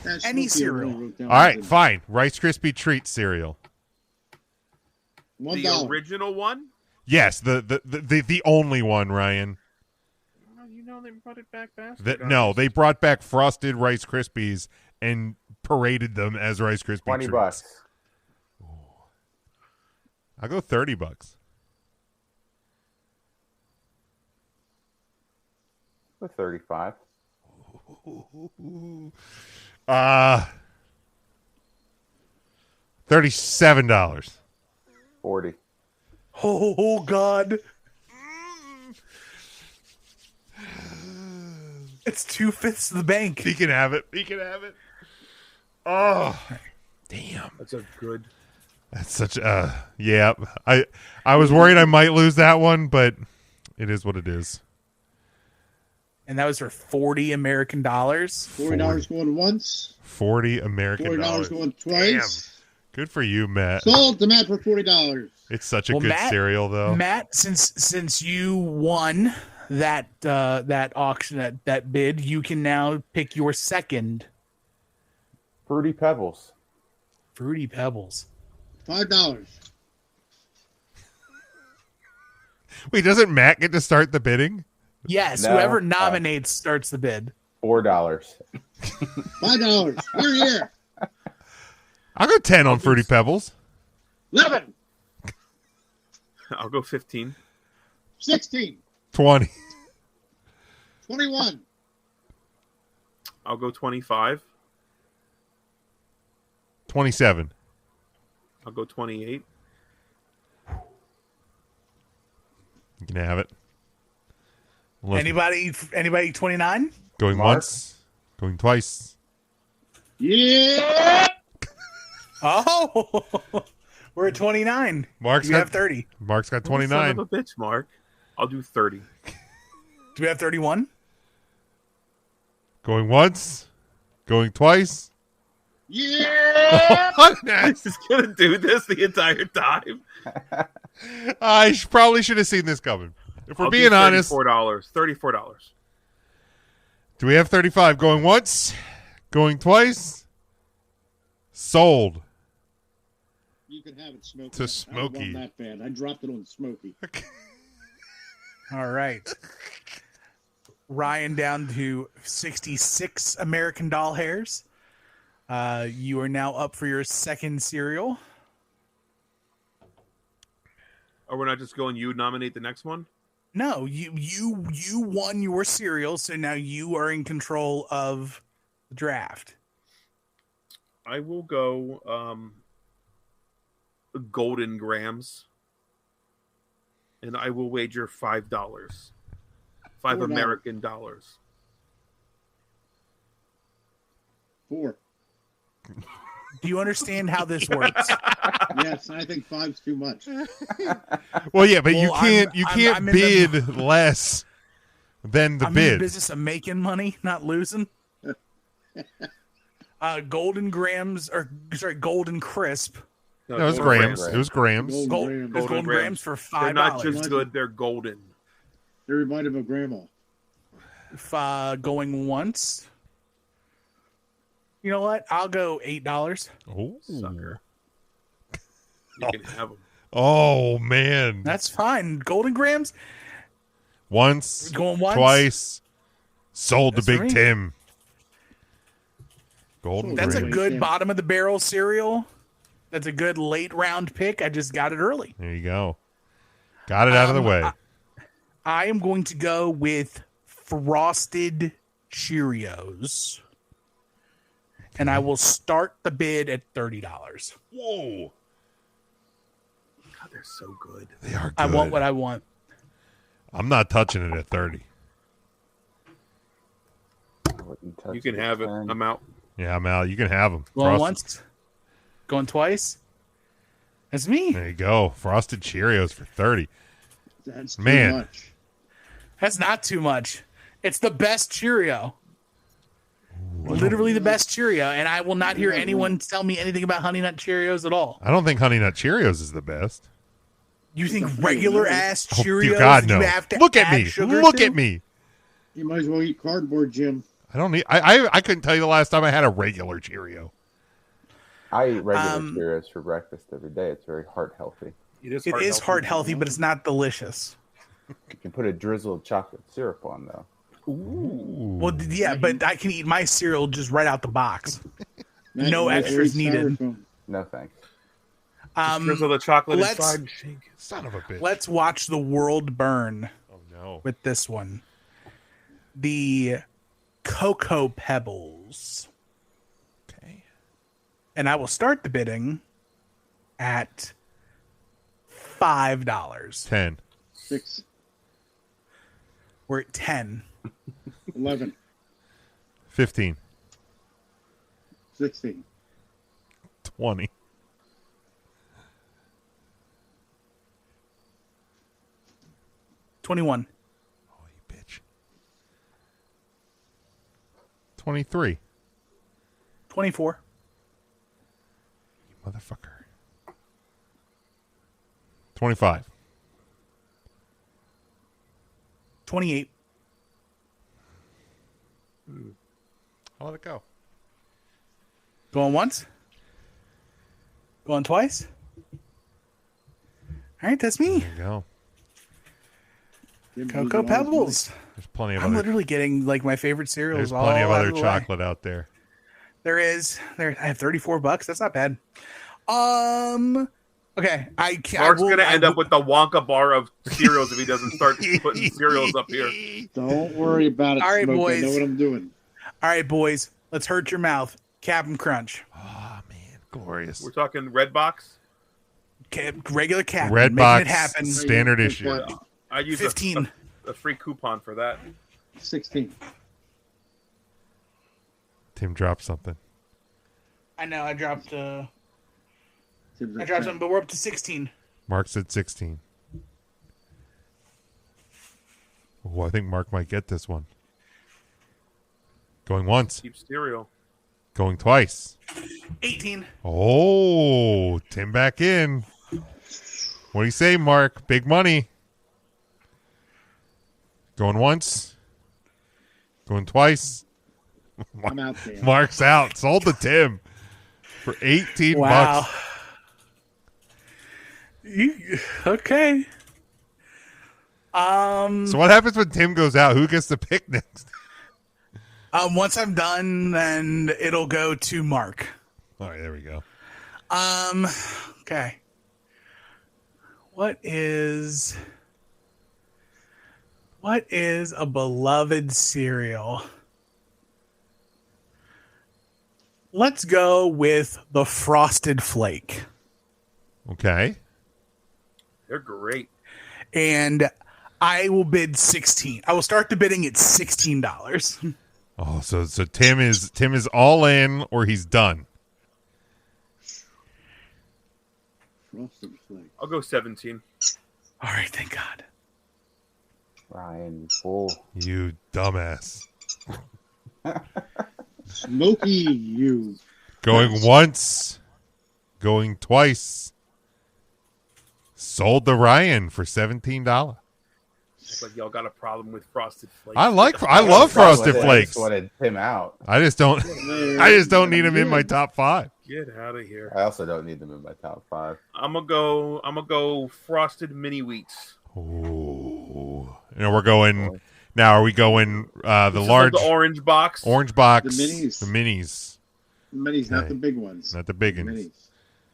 That's Any Smokey cereal. really wrote down All right. the- Fine. Rice Krispie treat cereal. $1. The original one? Yes. The only one, Ryan. Oh, you know they brought it back faster. No, they brought back frosted Rice Krispies and paraded them as Rice Krispie $20. treats. I'll go $30. For 35. $37. 40. Oh God. It's 2/5 of the bank. He can have it. He can have it. Oh, damn. That's a good. That's such yeah. I was worried I might lose that one, but it is what it is. And that was for 40 American dollars. $40 going once. 40 American $40 dollars. going twice. Good for you, Matt. Sold to Matt for $40. It's such a Well, good Matt- cereal though. Matt, since you won that auction that bid, you can now pick your second Fruity Pebbles. Fruity Pebbles. $5. Wait, doesn't Matt get to start the bidding? Yes, No. whoever nominates starts the bid. $4. $5. Here. I'll go 10 on Fruity Pebbles. 11. I'll go 15. 16. 20. 21. I'll go 25. 27. I'll go 28. You can have it. Unless Anybody 29? going Mark? once, going twice. Yeah. Oh, we're at 29. Mark's Do we have 30? Mark's got Son 29. of a bitch, Mark. I'll do 30. Do we have 31? Going once, going twice. Yeah. This is gonna do this the entire time. I probably should have seen this coming. If we're I'll being do honest, $34. do we have 35? Going once, going twice. Sold. You can have it, Smokey. To Smokey. I don't want that bad. I dropped it on Smokey. All right. Ryan down to 66 American Doll hairs. You are now up for your second cereal. Or we're not just going, you nominate the next one? No, you won your cereal, so now you are in control of the draft. I will go Golden Grams. And I will wager $5. $5 American dollars. 4. Do you understand how this works? Yes, I think 5's too much. Well, yeah, but you Well, can't I'm in bid less than the I'm in the bid. business of making money, not losing. Golden Grams, or sorry, Golden Crisp. No, it was Golden grams. It was grams. Golden Grams. Golden Grams for $5. They're not just good, they're golden. They remind him of Grandma. Going once. You know what? I'll go $8. Oh, Sucker. You can have them. oh man! That's fine. Golden Grams. Once, Going once. twice, sold That's to Big right. Tim. Golden That's a Grams. good Yeah. bottom of the barrel cereal. That's a good late round pick. I just got it early. There you go. Got it out of the way. I am going to go with Frosted Cheerios. And I will start the bid at $30. Whoa! God, they're so good. They are good. I want what I want. I'm not touching it at 30. You can have it. I'm out. Yeah, I'm out. You can have them. Going once, going twice. That's me. There you go. Frosted Cheerios for 30. That's too Man. much. That's not too much. It's the best Cheerio. Literally the best Cheerio. And I will not hear anyone tell me anything about Honey Nut Cheerios at all. I don't think Honey Nut Cheerios is the best. You think regular ass Oh, Cheerios? dear God, no. You have to Look at add me. sugar Look to? at me. You might as well eat cardboard, Jim. I don't need. I couldn't tell you the last time I had a regular Cheerio. I eat regular Cheerios for breakfast every day. It's very heart healthy. It is heart healthy, but it's not delicious. You can put a drizzle of chocolate syrup on, though. Well, yeah, but I can eat my cereal just right out the box. Matt, No you might extras eat needed. styrofoam. No thanks. Drizzle the chocolate let's- inside and shake it. Son of a bitch. Let's watch the world burn Oh no. with this one. The Cocoa Pebbles. Okay. And I will start the bidding at $5. 10. 6, We're at 10. 11, 15. 16, 20. 21. Oh, you bitch. 23. 24. You motherfucker. 25. 28. I'll let it go. Going once? Going twice? All right, that's me. There you go. Jim Cocoa losing all his Pebbles. There's plenty of I'm other. literally getting like my favorite There's cereals. plenty of all out other the way. chocolate out there. There is. I have $34. That's not bad. Okay, I can't. Mark's gonna end up with the Wonka bar of cereals if he doesn't start putting cereals up here. Don't worry about it, All right, Smokey. boys. I know what I'm doing. All right, boys. Let's hurt your mouth. Cap'n Crunch. Oh man, glorious. We're talking red box. Regular Cap'n. Red making box, it happen. standard issue. I use 15. a free coupon for that. 16. Tim dropped something. I know. I dropped. I Tim's at dropped 10. something, but we're up to 16. Mark said 16. Oh, I think Mark might get this one. Going once. Cheap cereal. Going twice. 18. Oh, Tim back in. What do you say, Mark? Big money. Going once. Going twice. I'm out there. Mark's out. Sold to Tim for 18 Wow. bucks. Okay. So what happens when Tim goes out? Who gets to pick next? Once I'm done, then it'll go to Mark. All right, there we go. Okay. What is a beloved cereal? Let's go with the Frosted Flake. Okay. They're great. And I will bid 16. I will start the bidding at $16. Oh, so Tim is all in or he's done. Frosted Flake. I'll go 17. All right, thank God. Ryan, full. You dumbass. Smokey, you. Going once. Going twice. Sold to Ryan for $17. It's like y'all got a problem with Frosted Flakes. I love Frosted I Flakes. just wanted Tim out. I just don't need him in my top 5. Get out of here. I also don't need them in my top 5. I'm gonna go Frosted Mini Wheats. Ooh. And we're going now. Are we going the This is large the orange box? orange box? The minis. The minis. Minis, not Okay. the big ones. Not the big The ones. minis.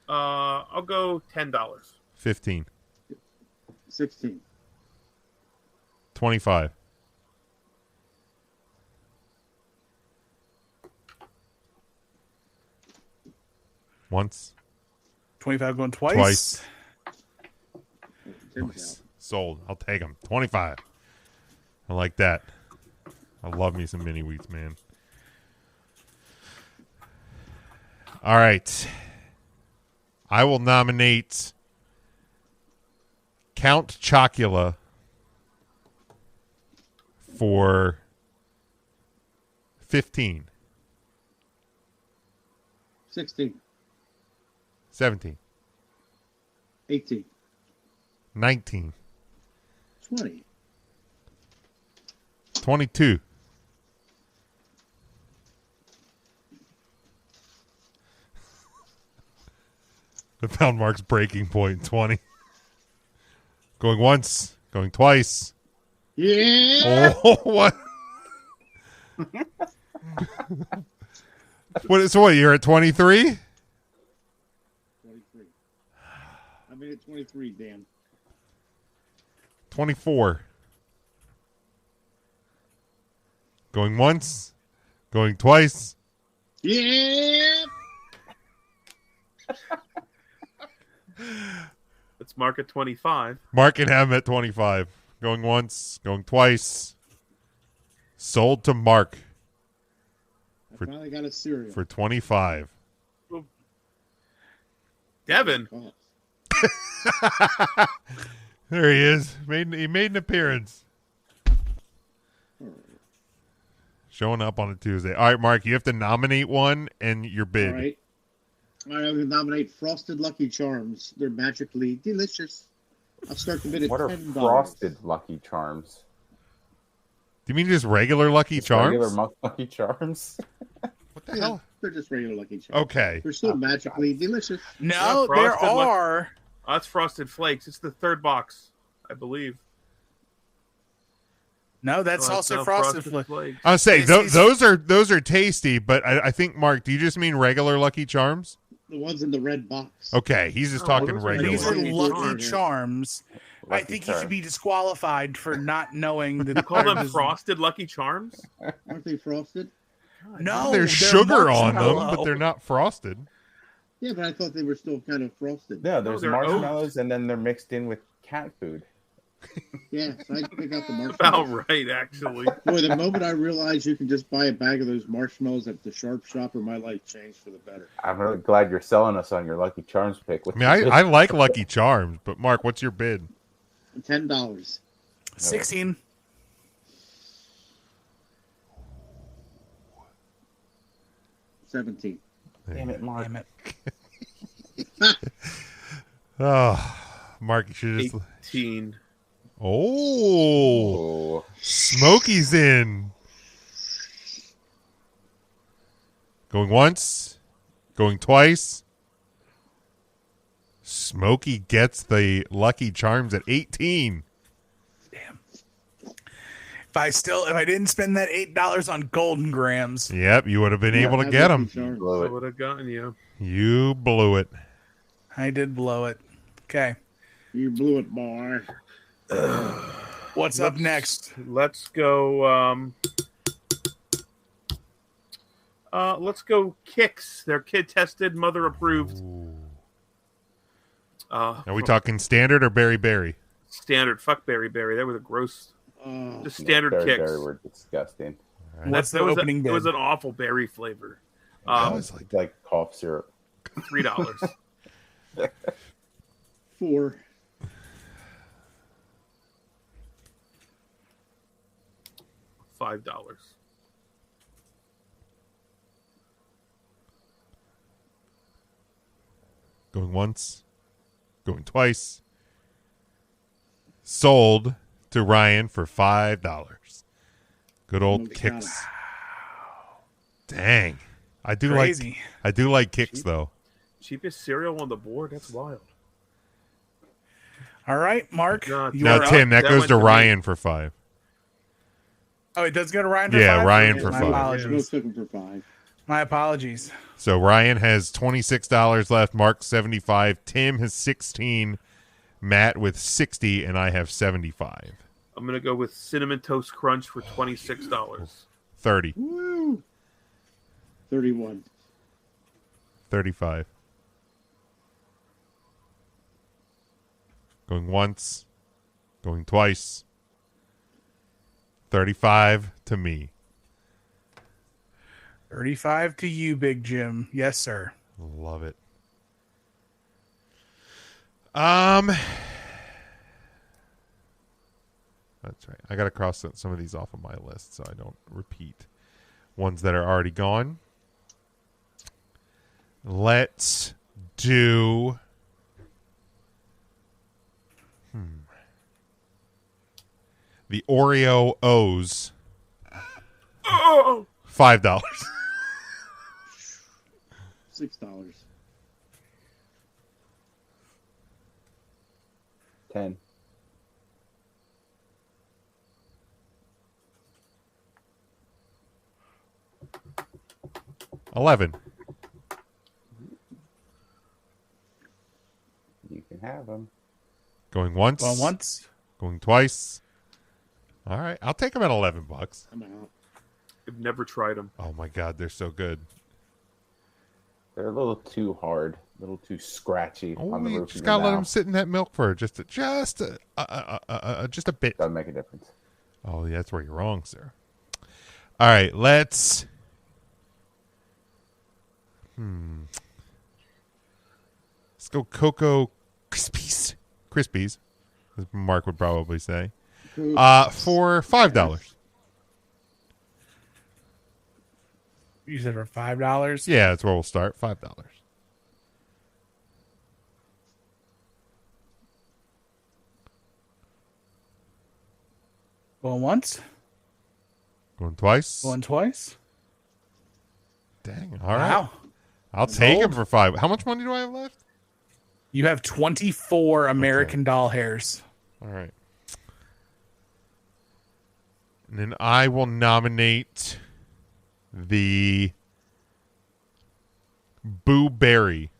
I'll go $10. 15. 16. 25. Once. 25 going twice. Twice. Tim's out. Sold. I'll take them. 25. I like that. I love me some mini wheats, man. All right. I will nominate Count Chocula for 15. 16. 17. 18. 19. 20. 22. I found Mark's breaking point. 20. Going once. Going twice. Yeah. Oh, what? So what? You're at 23? 23. I made it 23, Dan. 24. Going once. Going twice. Yeah. Let's mark it 25. Mark and have him at 25. Going once. Going twice. Sold to Mark I finally got a cereal. for 25. Devin. Oh, There he is. He made an appearance. all right. Showing up on a Tuesday. All right, Mark, you have to nominate one and your bid. All right. All right, I'm going to nominate Frosted Lucky Charms. They're magically delicious. I'll start the bid at What are $10. frosted Lucky Charms? Do you mean just regular Lucky Just Charms? Regular Lucky Charms? What the Yeah, hell? they're just regular Lucky Charms. Okay. They're still magically delicious. No, Yeah, there Frosted are. Oh, that's Frosted Flakes. It's the third box, I believe. No, that's Oh, also not Frosted Flakes. Flakes. I was saying It's- those are tasty, but I think Mark, do you just mean regular Lucky Charms? The ones in the red box. Okay, he's just Oh, talking those are- regular. These are Lucky Lucky Charms. Charms. I Lucky think he should Charms. be disqualified for not knowing that. You call them there's- frosted Lucky Charms? Aren't they frosted? No, There's they're sugar on them, marshmallow. but they're not frosted. Yeah, but I thought they were still kind of frosted. No, there's they're marshmallows, and then they're mixed in with cat food. Yes, I pick out the marshmallows. About right, actually. Boy, the moment I realized you can just buy a bag of those marshmallows at the Sharp Shopper, my life changed for the better. I'm really glad you're selling us on your Lucky Charms pick. I mean, I like Lucky Charms, but Mark, what's your bid? $10. 16. $17. Damn it, Mark. Damn it. Oh, Mark, you should just. 18. Oh, Oh, Smokey's in. Going once, going twice. Smokey gets the Lucky Charms at 18. If I didn't spend that $8 on Golden Grams, Yep, you would have been able to I get Lucky them. Charms. blew I it. would have gotten you. You blew it. I did blow it. Okay. You blew it, boy. What's up next? Let's go. Let's go. Kicks. They're kid tested, mother approved. Are we talking standard or Berry Berry? Standard? Fuck Berry Berry. That was a gross. Oh, Just standard Berry, kicks. Berry were disgusting. What's the That was opening It bid? was an awful berry flavor. It's like cough syrup. $3. 4. $5. Going once, going twice. Sold to Ryan for $5. Good old Holy Kicks. Dang. I do Crazy. like Kicks though. Cheapest cereal on the board. That's wild. All right, Mark. God. You Now, are up. Tim, that That goes went to to me. Ryan for 5. Oh, it does go to Ryan for Yeah, 5? Ryan for My 5. No apologies. took them for 5. My apologies. So Ryan has $26 left. Mark 75. Tim has 16. Matt with 60, and I have 75. I'm gonna go with cinnamon toast crunch for $26. 30. Woo! 31. 35. Going once. Going twice. 35 to me. 35 to you, Big Jim. Yes, sir. Love it. That's right. I got to cross some of these off of my list so I don't repeat ones that are already gone. Let's do the Oreo O's. Oh! $5. $6. 10. $11. You can have them. Going once. Going once. Going twice. All right, I'll take them at $11. I'm out. I've never tried them. Oh my God, they're so good. They're a little too hard, a little too scratchy Oh, on the you roof just of your gotta let them mouth. sit in that milk for just a bit. Doesn't make a difference. Oh, yeah, that's where you're wrong, sir. All right, let's. Let's go Cocoa Krispies. Krispies, as Mark would probably say. For $5. You said for $5? Yeah, that's where we'll start. $5. Going once. Going twice. Going twice. Dang. All right. Wow. I'll take him Sold. for 5. How much money do I have left? You have 24 American doll hairs. All right. And then I will nominate the Boo Berry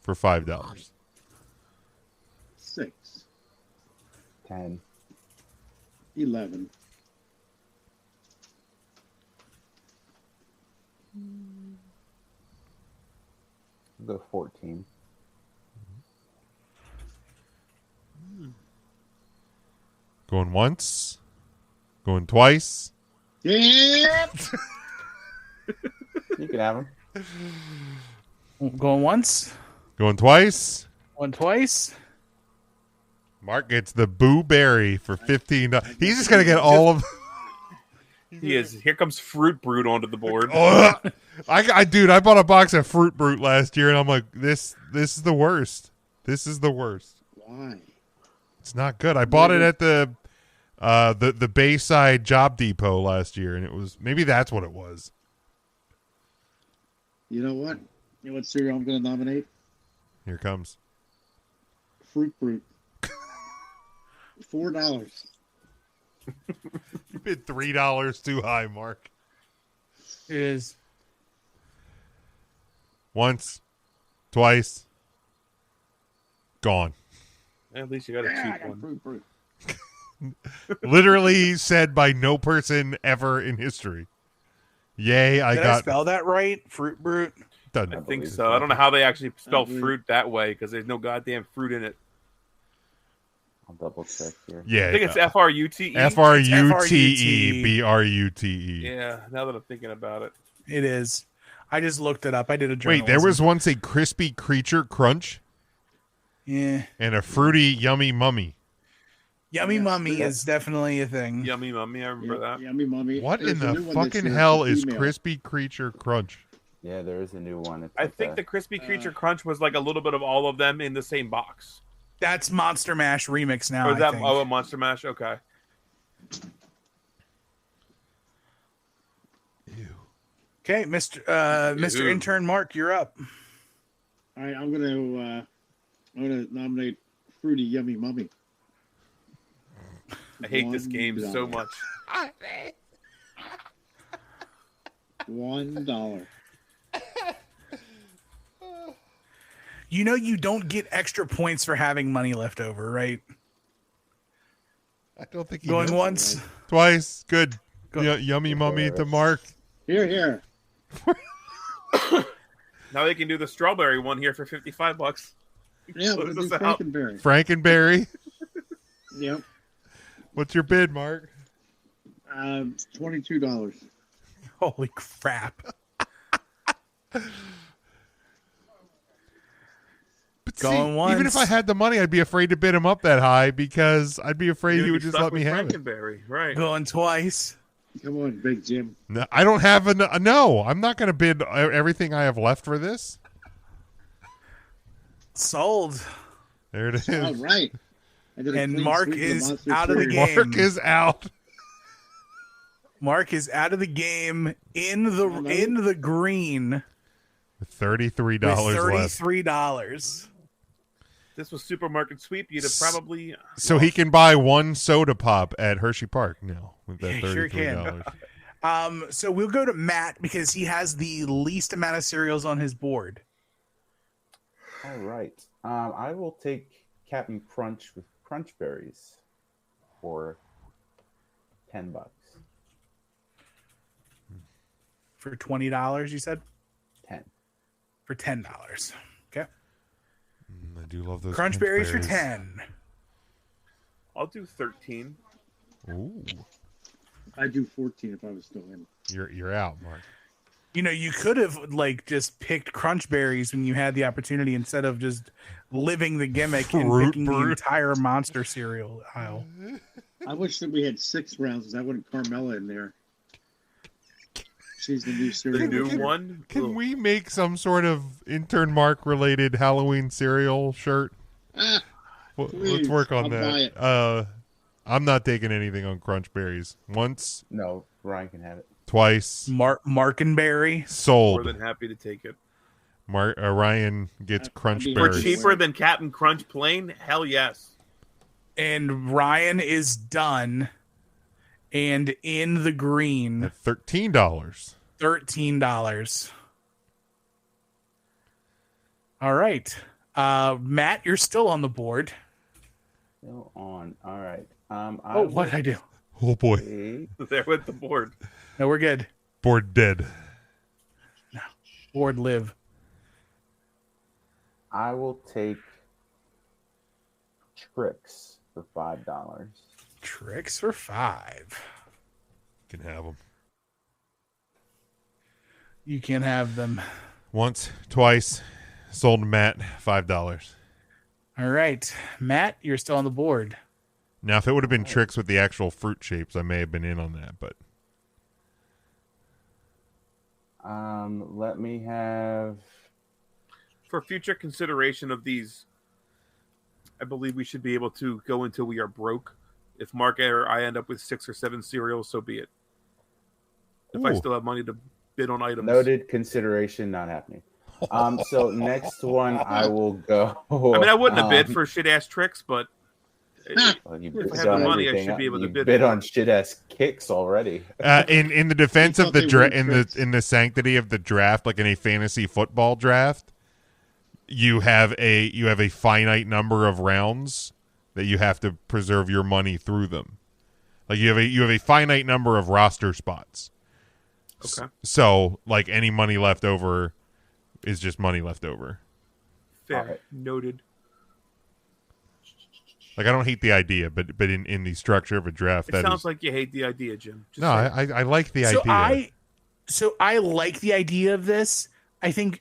for $5. 6, 10. 11. I'll go 14. Going once. Going twice. Yeah. You can have them. Going once, Going twice. going twice. Mark gets the Boo Berry for $15. He's just gonna get all of. He is. Here comes Fruit Brute onto the board. Dude, I bought a box of Fruit Brute last year, and I'm like, this is the worst. This is the worst. Why? It's not good. I bought it at the Bayside Job Depot last year, and it was maybe that's what it was. You know what? You know what cereal I'm going to nominate? Here it comes. Fruit Brute. $4. You bid $3 too high, Mark. It is. Once, twice, gone. At least you got a Yeah, I cheap got one. Fruit Brute. Literally said by no person ever in history. Yay, I Did I got. spell that right? Fruit Brute. Done. I think believe so. so. I don't know how they actually spell believe- fruit that way because there's no goddamn fruit in it. I'll double check here. Yeah, I think it's FRUTE. FRUTE BRUTE. Yeah, now that I'm thinking about it. It is. I just looked it up. I did a journalism. Wait, there was once a crispy creature crunch Yeah. and a fruity yummy mummy. Yummy Yeah. Mummy is definitely a thing. Yummy Mummy, I remember that. Yummy Mummy. What There's in a the new one this fucking year. hell It's a is female. crispy creature crunch? Yeah, there is a new one. It's I like think a- the Crispy Creature Crunch was like a little bit of all of them in the same box. That's Monster Mash remix now. Or is I that think. a Monster Mash? Okay. Okay, Mr. Mr. Ew. Intern Mark, you're up. All right, I'm gonna nominate Fruity Yummy Mummy. I hate this game so $1. much. $1. You know you don't get extra points for having money left over, right? I don't think he Going knows. once. Twice. Good. Go- Yummy mummy to Mark. Here, here. Now they can do the strawberry one here for $55. Yeah, Close we'll do us out. Frankenberry. Frankenberry. Yep. What's your bid, Mark? $22. Holy crap. But Going even if once. I had the money, I'd be afraid to bid him up that high because I'd be afraid You're he gonna would be just stuck let me with have it. Frankenberry, right? Going twice. Come on, Big Jim. No, I don't have a no. I'm not going to bid everything I have left for this. Sold. There it is. All right. I did a And clean Mark sweep of the is Monster out of the Cereal. game. Mark is out. Mark is out of the game in Hello? the green with $33 left. $33. This was Supermarket Sweep. You'd have probably. So he can buy one soda pop at Hershey Park now with that Yeah, sure $33. can. So we'll go to Matt because he has the least amount of cereals on his board. All right. I will take Captain Crunch with Crunch Berries for $10. For $20, you said? 10. For $10. Okay. I do love those Crunch berries for berries. 10. I'll do 13. Ooh, I'd do 14 if I was still in. you're out, Mark. You know, you could have just picked crunch berries when you had the opportunity instead of just living the gimmick and Fruit picking the Brute. entire monster cereal aisle. I wish that we had 6 rounds because I wanted Carmella in there. She's the new The cereal. new maker. one. Can Ugh. we make some sort of intern Mark related Halloween cereal shirt? Ah, Let's Please, work on I'll buy that. I'm not taking anything on crunch berries. Once, No, Ryan can have it. twice, Markenberry. More sold. than happy to take it. Ryan gets crunch mean, For berries. cheaper than Captain Crunch plain? Hell yes. And Ryan is done. And in the green, At $13. $13. All right. Matt, you're still on the board. Still on. All right. What did I do? Oh boy, There with the board. No, we're good. board dead. Board live. I will take Tricks for $5. Tricks for $5. Can have them You can have them. once, twice. Sold to Matt, $5. All right, Matt, you're still on the board. Now, if it would have been tricks with the actual fruit shapes, I may have been in on that, but Let me have. For future consideration of these, I believe we should be able to go until we are broke. If Mark or I end up with 6 or 7 cereals, so be it. If I Ooh. still have money to bid on items. Noted, consideration not happening. So next one I will go. I mean, I wouldn't have bid for shit ass tricks, but Well, you if I bid have the on money, I everything. should be able to You bid bid for on it. shit ass kicks already. in the defense You of the thought they were in tricks. the sanctity of the draft, like in a fantasy football draft, you have a finite number of rounds that you have to preserve your money through them. Like you have a finite number of roster spots. Okay. So like any money left over is just money left over. Fair. All right. Noted. Like I don't hate the idea, but in the structure of a draft, It that sounds is like you hate the idea, Jim. Just no. saying. I like the idea. So I like the idea of this. I think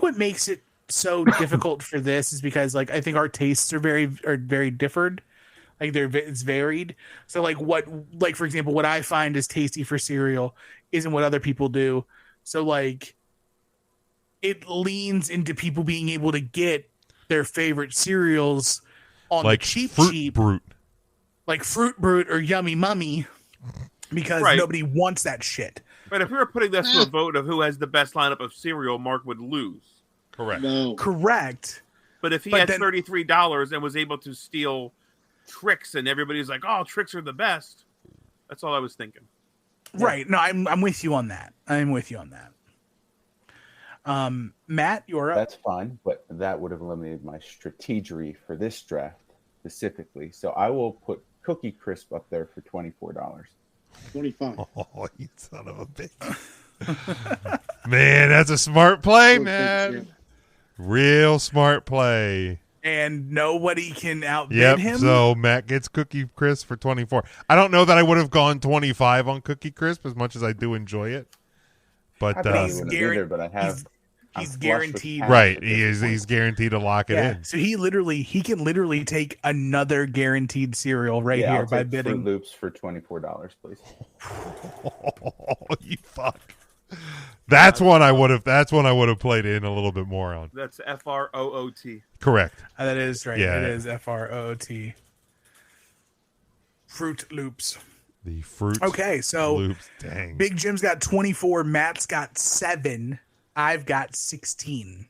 what makes it so difficult for this is because like I think our tastes are very different. Like it's varied. So like for example, what I find is tasty for cereal isn't what other people do. So like it leans into people being able to get their favorite cereals on like the cheap, Fruit Brute. like Fruit Brute or Yummy Mummy, because Right. nobody wants that shit. But if we were putting this to a vote of who has the best lineup of cereal, Mark would lose. Correct. No. Correct. But if he But had then- $33 and was able to steal Tricks, and everybody's like, "Oh, Tricks are the best," that's all I was thinking. Right. No, I'm with you on that. I'm with you on that. Matt, you're up. That's fine, but that would have eliminated my strategery for this draft specifically. So I will put Cookie Crisp up there for $24. 25. Oh, you son of a bitch. Man, that's a smart play, man. Real smart play. And nobody can outbid Yep. him. So Matt gets Cookie Crisp for 24. I don't know that I would have gone 25 on Cookie Crisp as much as I do enjoy it. But I probably He's wouldn't guaran- either, but I have. I'm he's flush with guaranteed. cash right, at he this is point. he's guaranteed to lock it Yeah. in. So he can literally take another guaranteed cereal right Yeah, here I'll by take bidding. Fruit Loops for $24, please. Oh, you fuck. That's one I would have played in a little bit more on. That's FROOT. Correct. That is right. Yeah. It is FROOT. Fruit Loops. The Fruit Okay, so Loops. Dang. Big Jim's got 24. Matt's got 7. I've got 16.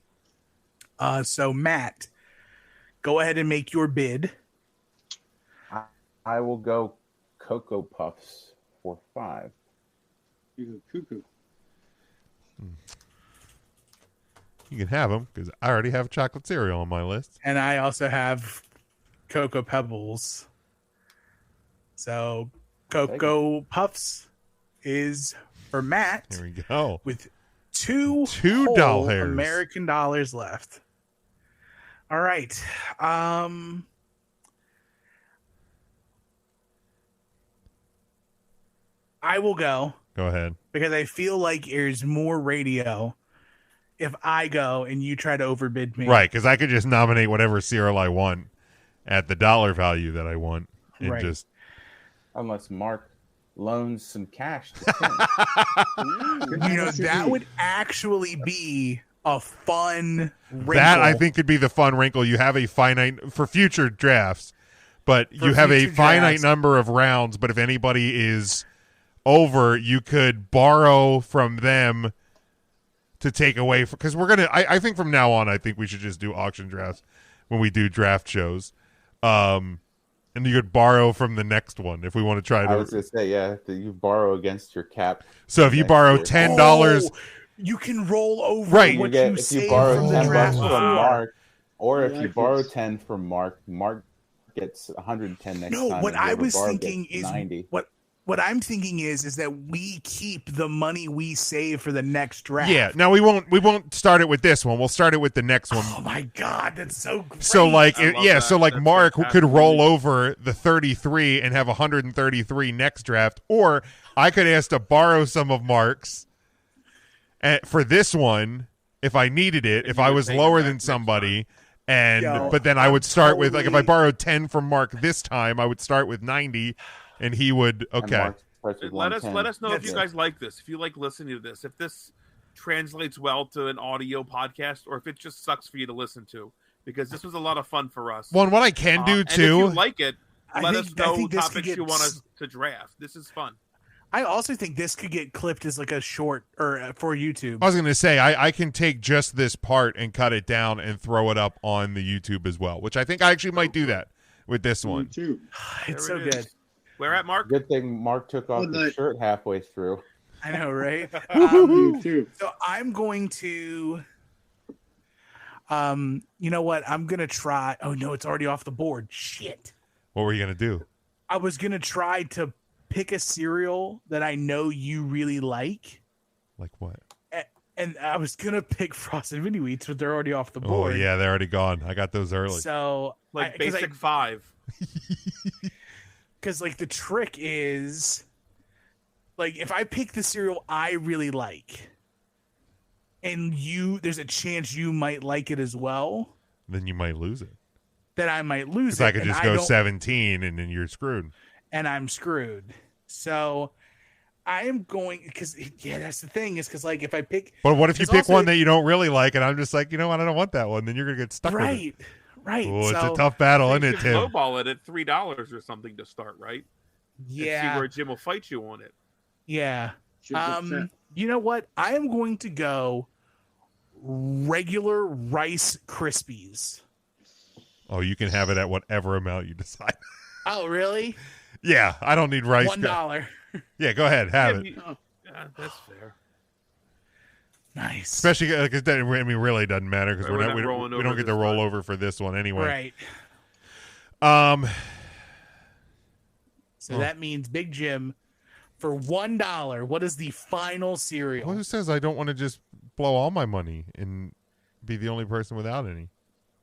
So Matt, go ahead and make your bid. I will go Cocoa Puffs for $5. You go cuckoo. You can have them because I already have chocolate cereal on my list. And I also have Cocoa Pebbles. So Cocoa Puffs is for Matt Here we go. with two $2 whole hairs. American dollars left. All right. I will go Go ahead. because I feel like there's more radio if I go and you try to overbid me. Right, because I could just nominate whatever cereal I want at the dollar value that I want and Right. just Unless Mark loans some cash to Tim. You know, that would actually be a fun wrinkle. that I think could be the fun wrinkle. You have a finite for future drafts, but For you have a future finite drafts. number of rounds. But if anybody is over, you could borrow from them to take away because we're gonna. I think from now on, I think we should just do auction drafts when we do draft shows. And you could borrow from the next one if we want to try I was to. going to say, yeah, you borrow against your cap. So if you next borrow year. $10, Oh, you can roll over Right. what You get, you if you saved borrow from the 10 draft bucks before. from Mark, Or I if you like borrow this. 10 from Mark, Mark gets 110 next No, time. what and I whoever was borrowed thinking gets is 90. what I'm thinking is that we keep the money we save for the next draft. Yeah. Now we won't start it with this one. We'll start it with the next one. Oh my god, that's so great. So like I love yeah, that. so like That's Mark fantastic. could roll over the 33 and have 133 next draft, or I could ask to borrow some of Mark's for this one if I needed it, And if you I would was pay him lower back than next somebody. And Yo, but then I I'm would start with like if I totally- borrowed 10 from Mark this time, I would start with 90 and he would And okay. Mark starts with Let us 110. know if you That's- guys like this. If you like listening to this, if this translates well to an audio podcast, or if it just sucks for you to listen to, because this was a lot of fun for us. Well, and what I can do And if too. you like it, I let think- us I know think this could topics get you want us to draft. This is fun. I also think this could get clipped as like a short or for YouTube. I was going to say I can take just this part and cut it down and throw it up on the YouTube as well, which I think I actually might do that with this Me one. too. It's There so it good. is. Where at, Mark? Good thing Mark took off Well, his shirt halfway through. I know, right? Me too. So I'm going to you know what? I'm gonna try. Oh no, it's already off the board. Shit. What were you going to do? I was gonna try to pick a cereal that I know you really like. Like what? And I was gonna pick Frosted Mini Wheats, but they're already off the Oh board. yeah, they're already gone. I got those early. So Like basic 5. because like the trick is like if I pick the cereal I really like and there's a chance you might like it as well, Then you might lose it. that I might lose Because it. I could and just go don't- 17 and then you're screwed. and I'm screwed. So I am going because that's the thing is because like if I pick But what if you It's pick also- one that you don't really like and I'm just like, you know what, I don't want that one, then you're going to get stuck with it. right. Oh, it's So, a tough battle, You isn't it, should Tim? lowball it at $3 or something to start, right? And see yeah, where Jim will fight you on it. yeah. Should get set. You know what? I am going to go regular Rice Krispies. Oh, you can have it at whatever amount you decide. Oh, really? Yeah, I don't need rice. $1. Yeah, go ahead, have Jim, it. Yeah, that's fair. Nice. Especially because that really doesn't matter because Right, we're not we rolling don't over get to this roll time. over for this one anyway. Right. So Oh. that means Big Jim for $1. What is the final cereal? Well, who says I don't want to just blow all my money and be the only person without any?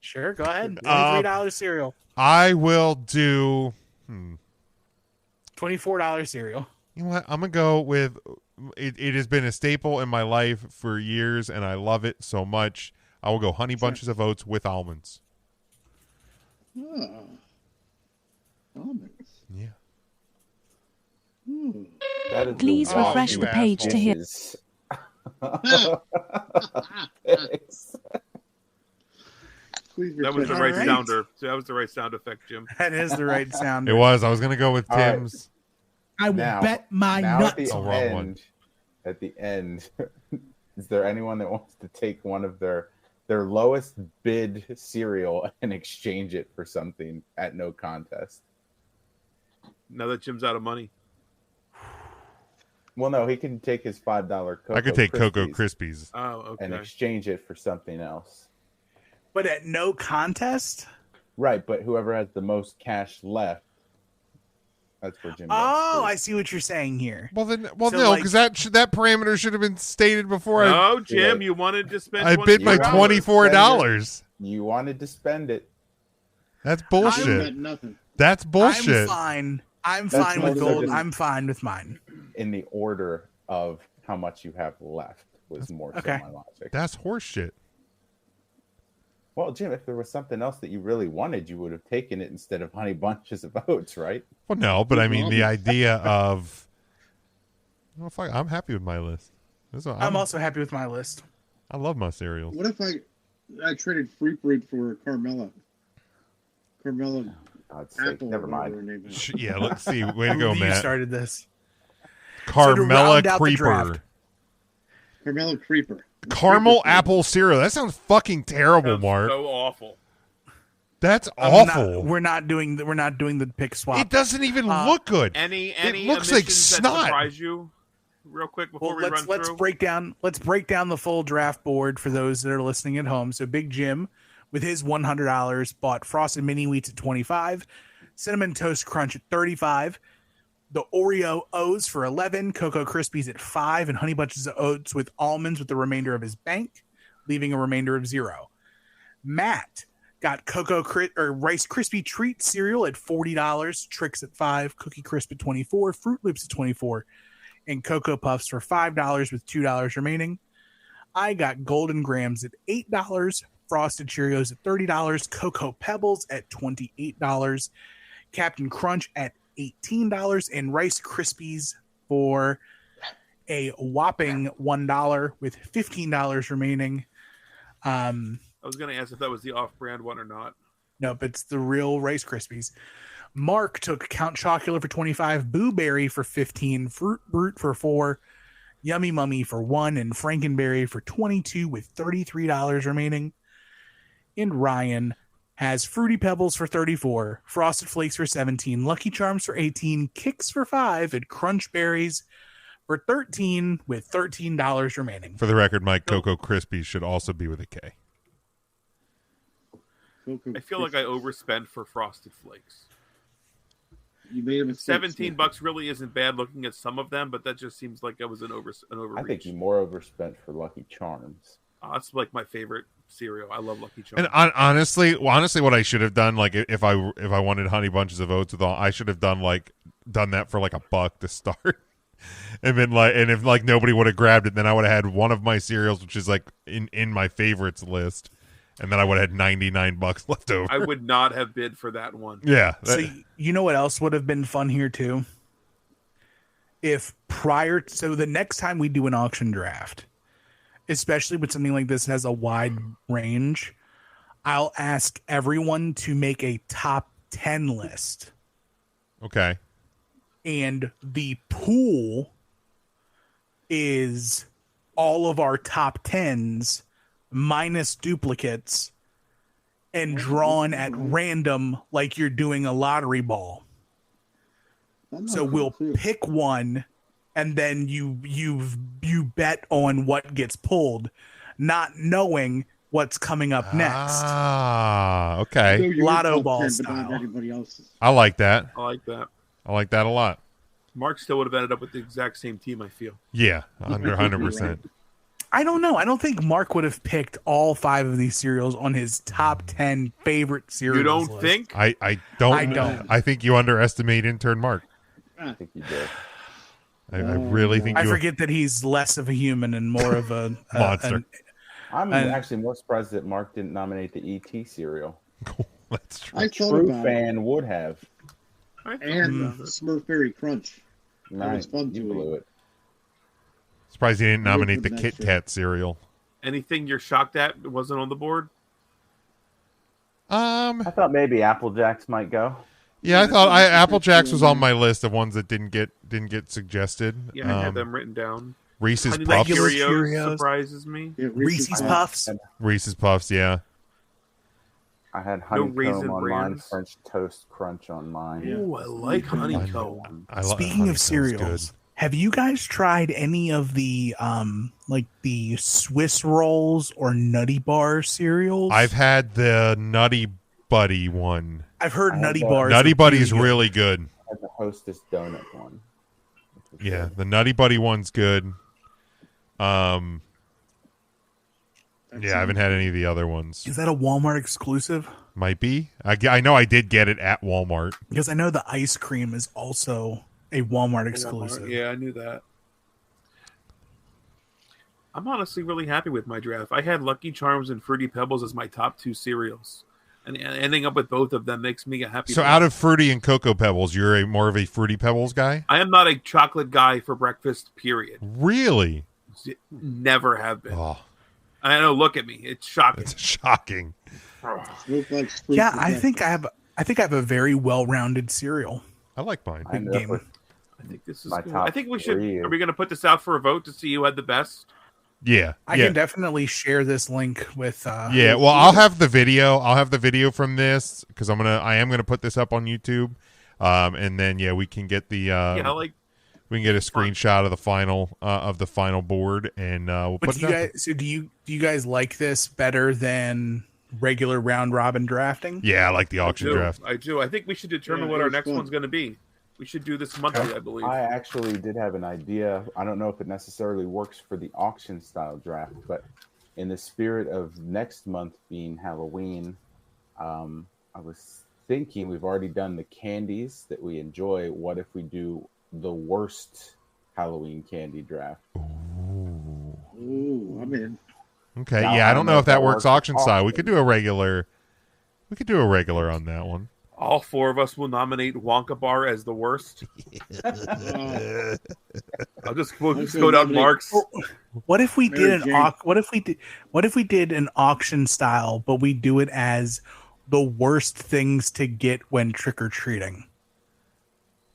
Sure, go ahead. $23 cereal. I will do. $24 cereal. You know what? I'm gonna go with. It has been a staple in my life for years, and I love it so much. I will go Honey Bunches of Oats with almonds. Oh. Almonds. Yeah. Hmm. That is Please the refresh you the page to hear. Is- Please That was the refresh right my Alright. sounder. That was the right sound effect, Jim. That is the right sound. It was. I was gonna go with All right. Tim's. I will Now- bet my now nuts. Oh, wrong one. at the end, is there anyone that wants to take one of their lowest bid cereal and exchange it for something at no contest? Now that Jim's out of money. Well, no, he can take his $5 Cocoa I could take Cocoa Krispies Krispies. Oh, and okay. exchange it for something else. But at no contest? Right, but whoever has the most cash left, that's where Jim. gets Oh, screwed. I see what you're saying here. Well, then, So, no, like- because that parameter should have been stated before No, Jim, Yeah. you wanted to spend. I bid my $24. $24. You wanted to spend it. That's I bullshit. got nothing. That's bullshit. I'm fine. I'm That's fine with more gold. than- I'm fine with mine. In the order of how much you have left was more Okay. so my logic. That's horseshit. Well, Jim, if there was something else that you really wanted, you would have taken it instead of Honey Bunches of Oats, right? Well, no, but I mean the Almonds. idea of. Well, fuck, I'm happy with my list. I'm also happy with my list. I love my cereals. What if I traded Free Fruit for Carmella? Carmella God's sake, Apple. never or whatever her mind. name is. Yeah, let's see. Way to go, You Matt. started this. So to Carmella round out the Creeper. draft. Carmella Creeper. Caramel Creeper. apple cereal. That sounds fucking terrible, Sounds Mark. So awful. That's I'm awful. We're not doing the pick swap. It doesn't even look good. Any looks like omissions that snot. surprise you? Real quick before Well, we run let's through. break down the full draft board for those that are listening at home. So Big Jim with his $100, bought Frosted Mini Wheats at $25, Cinnamon Toast Crunch at $35, the Oreo O's for $11, Cocoa Krispies at $5, and Honey Bunches of Oats with almonds with the remainder of his bank, leaving a remainder of $0. Matt got Rice Krispie Treat cereal at $40, Trix at $5, Cookie Crisp at $24, Fruit Loops at $24, and Cocoa Puffs for $5 with $2 remaining. I got Golden Grams at $8, Frosted Cheerios at $30, Cocoa Pebbles at $28, Captain Crunch at $18, and Rice Krispies for a whopping $1 with $15 remaining. I was going to ask if that was the off-brand one or not. Nope, it's the real Rice Krispies. Mark took Count Chocula for $25, Boo Berry for $15, Fruit Brute for $4, Yummy Mummy for $1, and Frankenberry for $22 with $33 remaining. And Ryan has Fruity Pebbles for $34, Frosted Flakes for $17, Lucky Charms for $18, Kicks for $5, and Crunch Berries for $13 with $13 remaining. For the record, Mike, Cocoa Krispies should also be with a K. I feel like I overspent for Frosted Flakes. You made a mistake. $17 really isn't bad looking at some of them, but that just seems like it was an overreach. I think you more overspent for Lucky Charms. That's like my favorite cereal. I love Lucky Charms. And honestly, what I should have done, like if I wanted Honey Bunches of Oats with all, I should have done that for like $1 to start, and been like, and if like nobody would have grabbed it, then I would have had one of my cereals, which is like in my favorites list, and then I would have had $99 left over. I would not have bid for that one. Yeah. So you know what else would have been fun here too? So the next time we do an auction draft, especially with something like this that has a wide range, I'll ask everyone to make a top 10 list. Okay. And the pool is all of our top 10s minus duplicates and drawn at random like you're doing a lottery ball. So we'll pick one and then you bet on what gets pulled, not knowing what's coming up next. Ah, okay. Lotto ball style. Everybody else's. I like that. I like that. I like that a lot. Mark still would have ended up with the exact same team, I feel. Yeah, 100%. I don't know. I don't think Mark would have picked all 5 of these cereals on his top 10 favorite cereals. You don't list. think? I don't. I don't. I think you underestimate intern Mark. I think you did. I really think I you forget that he's less of a human and more of a monster. I'm actually more surprised that Mark didn't nominate the ET cereal. That's true. I A thought true about fan would have. and Smurf Berry Crunch. That was Nice. fun You to blew eat. it. Surprised he didn't nominate the That's Kit true. Kat cereal. Anything you're shocked at wasn't on the board? I thought maybe Apple Jacks might go. Yeah, I thought Apple Jacks was on my list of ones that didn't get suggested. Yeah, I had them written down. Reese's Honey Puffs. Nut Regular Cheerios Cheerios. surprises me. Yeah, Reese's Puffs. Reese's Puffs, yeah. I had honeycomb Raisin on mine, Brans. French toast crunch on mine. Yeah. Ooh, I like honeycomb. Speaking of cereals, have you guys tried any of the like the Swiss rolls or Nutty Bar cereals? I've had the Nutty Buddy one. I've heard I had Nutty the- Bars. Nutty are Buddy's good. really good. I had the Hostess donut one. which was Yeah, good. the Nutty Buddy one's good. Yeah, I haven't had any of the other ones. Is that a Walmart exclusive? Might be. I know I did get it at Walmart. Because I know the ice cream is also a Walmart exclusive. Yeah, I knew that. I'm honestly really happy with my draft. I had Lucky Charms and Fruity Pebbles as my top 2 cereals. And ending up with both of them makes me a happy. So person. out of Fruity and Cocoa Pebbles, you're more of a Fruity Pebbles guy? I am not a chocolate guy for breakfast, period. Really? Never have been. Oh, I know, look at me. It's shocking. it's shocking. Yeah, I think I have a very well-rounded cereal. I like mine. I ended up game. with I think this is My good. top I think we should. 3. Are we going to put this out for a vote to see who had the best? Yeah. I yeah. can definitely share this link with. Yeah, well, I'll have the video. I'll have the video from this because I am gonna put this up on YouTube, and then we can get the Yeah, like we can get a screenshot of the final board, and we'll But put it up. do you guys like this better than regular round robin drafting? Yeah, I like the auction draft. I do. I think we should determine Yeah, what it our was next fun. one's going to be. We should do this monthly, I believe. I actually did have an idea. I don't know if it necessarily works for the auction style draft, but in the spirit of next month being Halloween, I was thinking we've already done the candies that we enjoy. What if we do the worst Halloween candy draft? Ooh, I'm in. Okay, Now, yeah, I don't know if that works auction style. We auction. could do a regular. We could do a regular on that one. All four of us will nominate Wonka Bar as the worst. Oh, We'll just go down marks. What if we Mary did Jane. what if we did an auction style, but we do it as the worst things to get when trick or treating?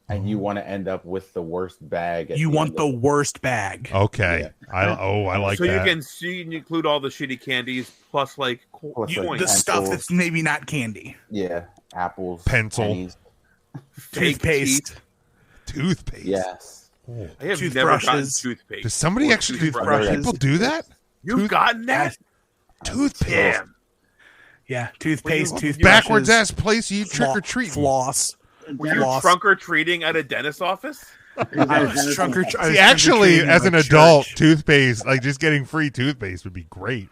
And you want to end up with the worst bag. You want the worst bag. Okay, I like so that. you can include all the shitty candies plus like Plus, You, like, the coins. stuff pencils. that's maybe not candy. Yeah, apples, Pencil. pennies. Fake Toothpaste. teeth. Toothpaste. Yes. I have never gotten Toothbrushes. toothpaste. Does somebody Or actually? toothbrushes. People do that? You've gotten that? Toothpaste. Damn. Yeah, toothpaste, When you- toothbrushes. Backwards ass place you trick or treat. Floss. Were you Floss. trunk or treating at a dentist's office? I was trunk or I was See, actually, trunk-or-treating as in an my adult, church. toothpaste, like just getting free toothpaste would be great.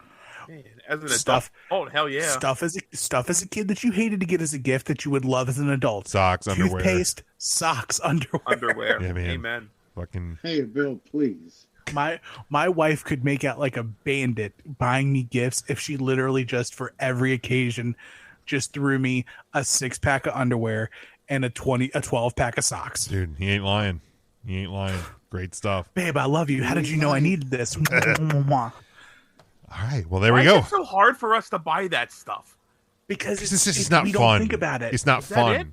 Man, as an Stuff. adult. Oh, hell yeah. Stuff as a kid that you hated to get as a gift that you would love as an adult. Socks, underwear. Toothpaste, socks, underwear. Underwear. Yeah, man. Amen. Fucking hey, Bill, please. My wife could make out like a bandit buying me gifts if she literally just for every occasion just threw me a 6-pack of underwear and a 12 pack of socks. dude, he ain't lying. He ain't lying. Great stuff. Babe, I love you. How did you know I needed this? Mwah. All right, well there Why we is go. it so hard for us to buy that stuff? Because It's not we fun. don't think about it. It's not Is that fun. it?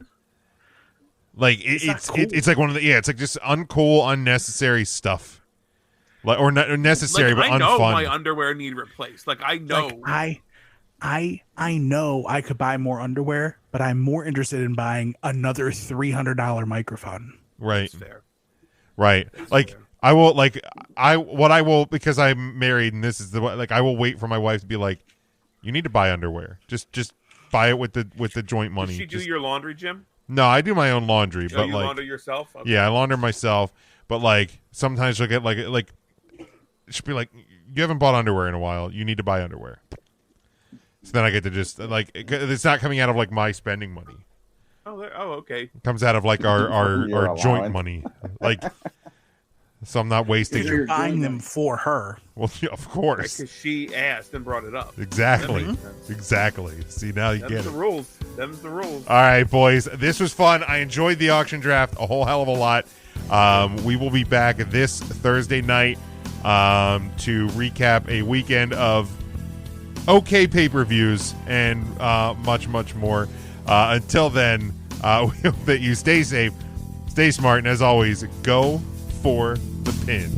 Like It's not it's cool. it's like one of the it's like just uncool, unnecessary stuff. Like or not necessary Like, but I know unfun. my underwear need replaced. Like I know. Like, I know I could buy more underwear, but I'm more interested in buying another $300 microphone. Right. It's fair. Right. Like fair. I will because I'm married and this is the like I will wait for my wife to be like, you need to buy underwear. Just buy it with the joint money. Did she do Just- your laundry, Jim? No, I do my own laundry, Oh, but you like launder yourself? Okay. yeah, I launder myself. But like sometimes she'll get like she'll be like, you haven't bought underwear in a while. You need to buy underwear. So then I get to just like it's not coming out of like my spending money. Oh, okay. It comes out of like our Your joint allowance. money. Like so I'm not wasting. You're Buying doing them for her. Well, yeah, of course. Because she asked and brought it up. Exactly. That makes sense. Exactly. See, now you Them's get the it. rules. Them's the rules. All right, boys. This was fun. I enjoyed the auction draft a whole hell of a lot. We will be back this Thursday night to recap a weekend of okay pay-per-views and much, much more. Until then, we hope that you stay safe, stay smart, and as always, go for the pin.